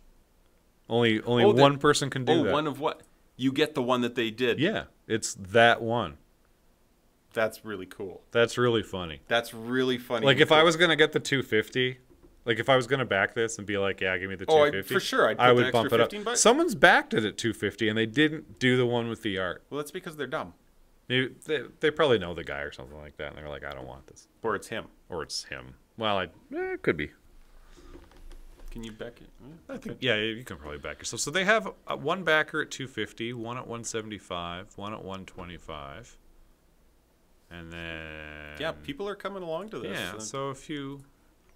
Only one person can do that. Oh, one of what? You get the one that they did. Yeah, it's that one. That's really cool. That's really funny. That's really funny. If I was gonna get the 250. If I was going to back this and be like, yeah, give me the 250. For sure. I would bump it up. Someone's backed it at 250 and they didn't do the one with the art. Well, that's because they're dumb. They probably know the guy or something like that. And they're like, I don't want this. Or it's him. Well, it could be. Can you back it? I think, yeah, you can probably back yourself. So they have one backer at 250, one at 175, one at 125. And then... Yeah, people are coming along to this. Yeah, so a few...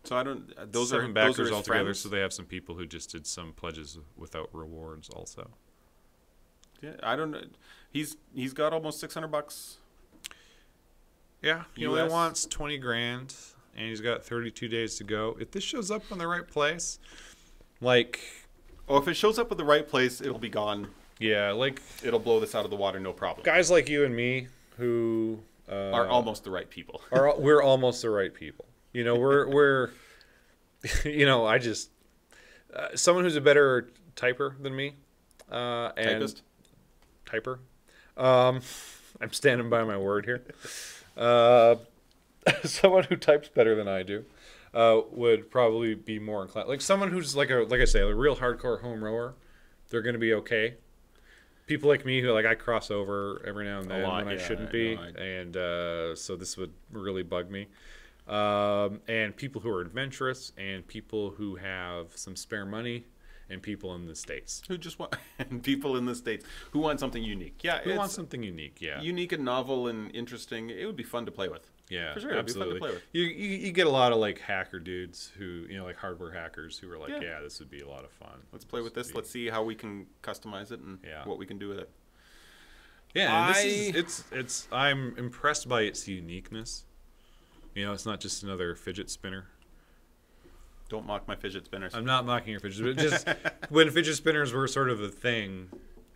So I don't. Those are backers all altogether. Friends? So they have some people who just did some pledges without rewards, also. Yeah, I don't know. He's got almost $600. Yeah, he only wants 20 grand, and he's got 32 days to go. If this shows up in the right place, if it shows up at the right place, it'll be gone. Yeah, it'll blow this out of the water, no problem. Guys like you and me who are almost the right people. We're almost the right people. We're I just someone who's a better typer than me, and typist. Typer. I'm standing by my word here. Someone who types better than I do would probably be more inclined. Someone who's like I say, a real hardcore home rower, they're going to be okay. People like me who I cross over every now and then when I shouldn't be, and so this would really bug me. And people who are adventurous, and people who have some spare money, and people in the States people in the States who want something unique. Yeah, who want something unique. Yeah, unique and novel and interesting. It would be fun to play with. Yeah, for sure. Absolutely. It'd be fun to play with. You get a lot of hacker dudes who hardware hackers who are yeah, this would be a lot of fun. Let's play with this. Let's see how we can customize it and what we can do with it. Yeah, and I'm impressed by its uniqueness. It's not just another fidget spinner. Don't mock my fidget spinners. I'm not mocking your fidget spinners. Just when fidget spinners were sort of a thing,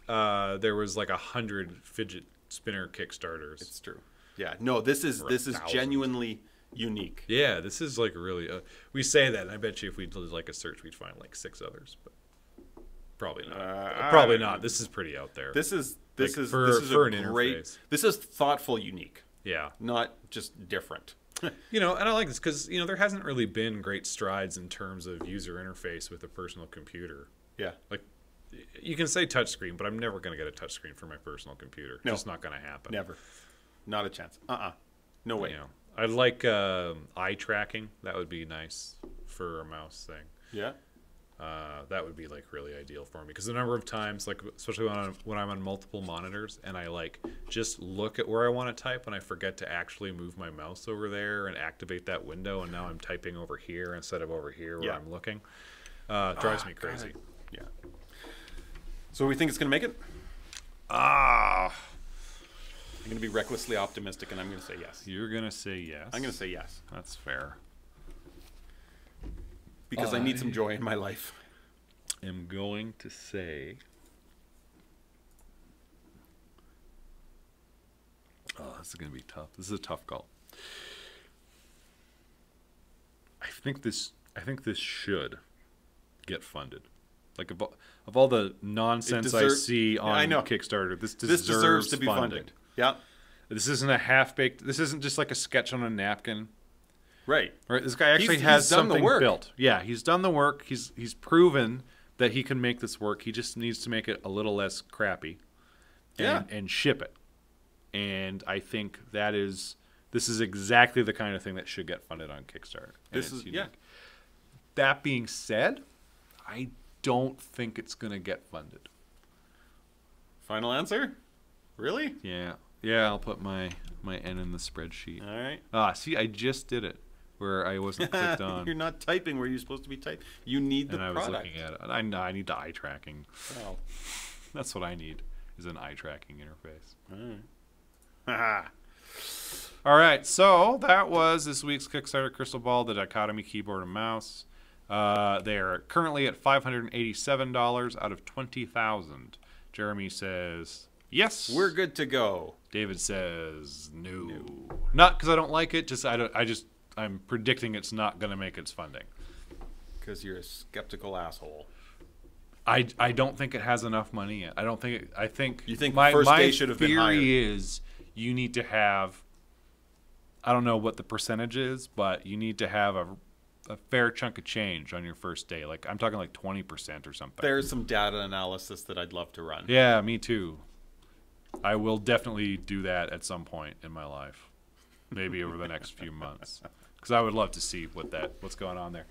there was 100 fidget spinner Kickstarters. It's true. Yeah. No, this is genuinely unique. Yeah, this is really. We say that, and I bet you if we did a search, we'd find 6 others, but probably not. Probably not. This is pretty out there. This is for an great interface. This is thoughtful, unique. Yeah. Not just different. And I like this because there hasn't really been great strides in terms of user interface with a personal computer. Yeah. You can say touchscreen, but I'm never going to get a touchscreen for my personal computer. No. It's just not going to happen. Never. Not a chance. No way. I'd like eye tracking. That would be nice for a mouse thing. Yeah. That would be like really ideal for me, because the number of times, like especially when I'm on multiple monitors and I like just look at where I want to type and I forget to actually move my mouse over there and activate that window, and now I'm typing over here instead of over here where I'm looking. Drives me crazy. God. Yeah. So we think it's gonna make it? Ah. I'm gonna be recklessly optimistic, and I'm gonna say yes. You're gonna say yes. I'm gonna say yes. That's fair. Because I need some joy in my life. I'm going to say... Oh, this is going to be tough. This is a tough call. I think this should get funded. Like, of all the nonsense I see on Kickstarter, this deserves to be funding. funded. Yeah. This isn't a half-baked... This isn't just like a sketch on a napkin. Right. This guy actually has something built. Yeah, he's done the work. He's proven that he can make this work. He just needs to make it a little less crappy, and ship it. And I think this is exactly the kind of thing that should get funded on Kickstarter. This is unique. That being said, I don't think it's going to get funded. Final answer? Really? Yeah. Yeah, I'll put my N in the spreadsheet. All right. See, I just did it. Where I wasn't clicked on. You're not typing where you're supposed to be typing. You need the product. And I was looking at it. I need the eye tracking. Oh. That's what I need, is an eye tracking interface. All right. All right, so that was this week's Kickstarter Crystal Ball, the Dichotomy Keyboard and Mouse. They are currently at $587 out of 20,000. Jeremy says, yes. We're good to go. David says, no. Not because I don't like it, I'm predicting it's not going to make its funding. Because you're a skeptical asshole. I don't think it has enough money yet. I think you think my first day should have been higher. My theory is you need to have, I don't know what the percentage is, but you need to have a fair chunk of change on your first day. Like I'm talking like 20% or something. There's some data analysis that I'd love to run. Yeah, me too. I will definitely do that at some point in my life. Maybe over the next few months. Because I would love to see what's going on there.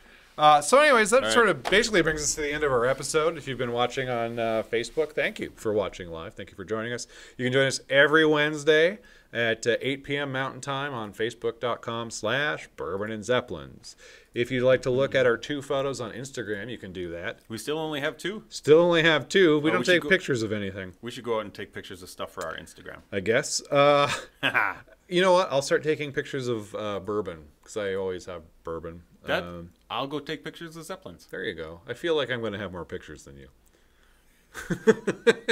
So anyways, that sort of basically brings us to the end of our episode. If you've been watching on Facebook, thank you for watching live. Thank you for joining us. You can join us every Wednesday at 8 p.m. Mountain Time on Facebook.com/Bourbon and Zeppelins. If you'd like to look at our 2 photos on Instagram, you can do that. We still only have 2? Still only have 2. We don't take pictures of anything. We should go out and take pictures of stuff for our Instagram. I guess. You know what? I'll start taking pictures of bourbon, because I always have bourbon. I'll go take pictures of Zeppelins. There you go. I feel like I'm going to have more pictures than you.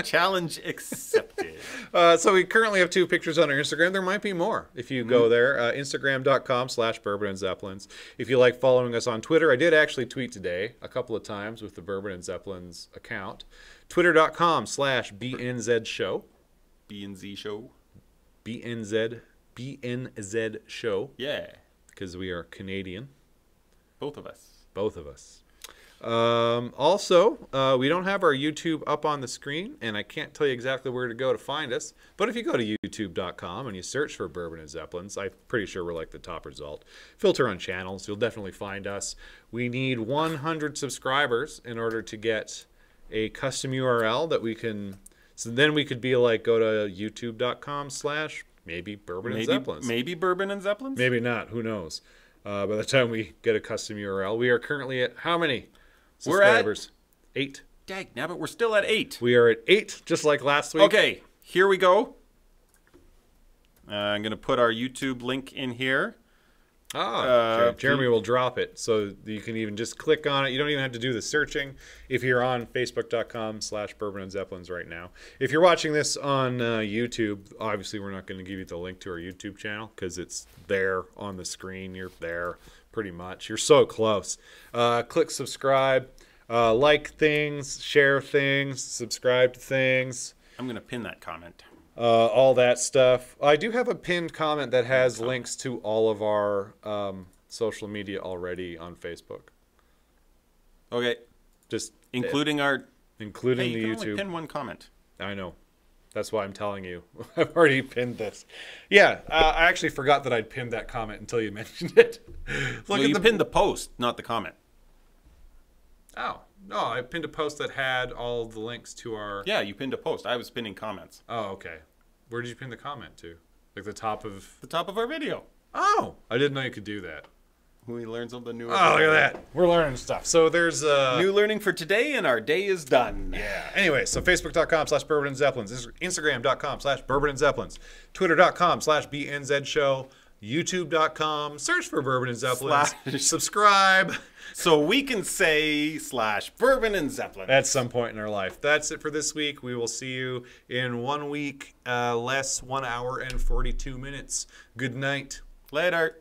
Challenge accepted. So we currently have 2 pictures on our Instagram. There might be more if you go there. Instagram.com/Bourbon and Zeppelins. If you like following us on Twitter, I did actually tweet today a couple of times with the Bourbon and Zeppelins account. Twitter.com/BNZ Show. BNZ Show. BNZ Show. Yeah. Because we are Canadian. Both of us. Both of us. Also, we don't have our YouTube up on the screen, and I can't tell you exactly where to go to find us. But if you go to youtube.com and you search for Bourbon and Zeppelins, I'm pretty sure we're like the top result. Filter on channels, you'll definitely find us. We need 100 subscribers in order to get a custom URL that we can... So then we could be like, go to youtube.com/maybe Bourbon and Zeppelins. Maybe Bourbon and Zeppelins? Maybe not. Who knows? By the time we get a custom URL, we are currently at how many subscribers? We're at 8. Dagnabbit, we're still at 8. We are at 8, just like last week. Okay, here we go. I'm going to put our YouTube link in here. Jeremy will drop it, so you can even just click on it. You don't even have to do the searching if you're on Facebook.com/Bourbon and Zeppelins right now. If you're watching this on YouTube, obviously we're not going to give you the link to our YouTube channel because it's there on the screen. You're there pretty much. You're so close. Click subscribe, like things, share things, subscribe to things. I'm going to pin that comment. All that stuff. I do have a pinned comment that has links to all of our social media already on Facebook. Okay. Just including the YouTube. Only pin one comment. I know. That's why I'm telling you. I've already pinned this. Yeah, I actually forgot that I'd pinned that comment until you mentioned it. Look at you pinned the post, not the comment. Oh, no, I pinned a post that had all the links to our... Yeah, you pinned a post. I was pinning comments. Oh, okay. Where did you pin the comment to? Like the top of... The top of our video. Oh, I didn't know you could do that. We learned something new. Oh, look at that. We're learning stuff. So there's... New learning for today, and our day is done. Yeah. Anyway, so Facebook.com/Bourbon&Zeppelins, Instagram.com/Bourbon&Zeppelins, Twitter.com/BNZ YouTube.com. Search for Bourbon and Zeppelins. Subscribe. So we can say /Bourbon and Zeppelins. At some point in our life. That's it for this week. We will see you in 1 week, less 1 hour and 42 minutes. Good night. Later.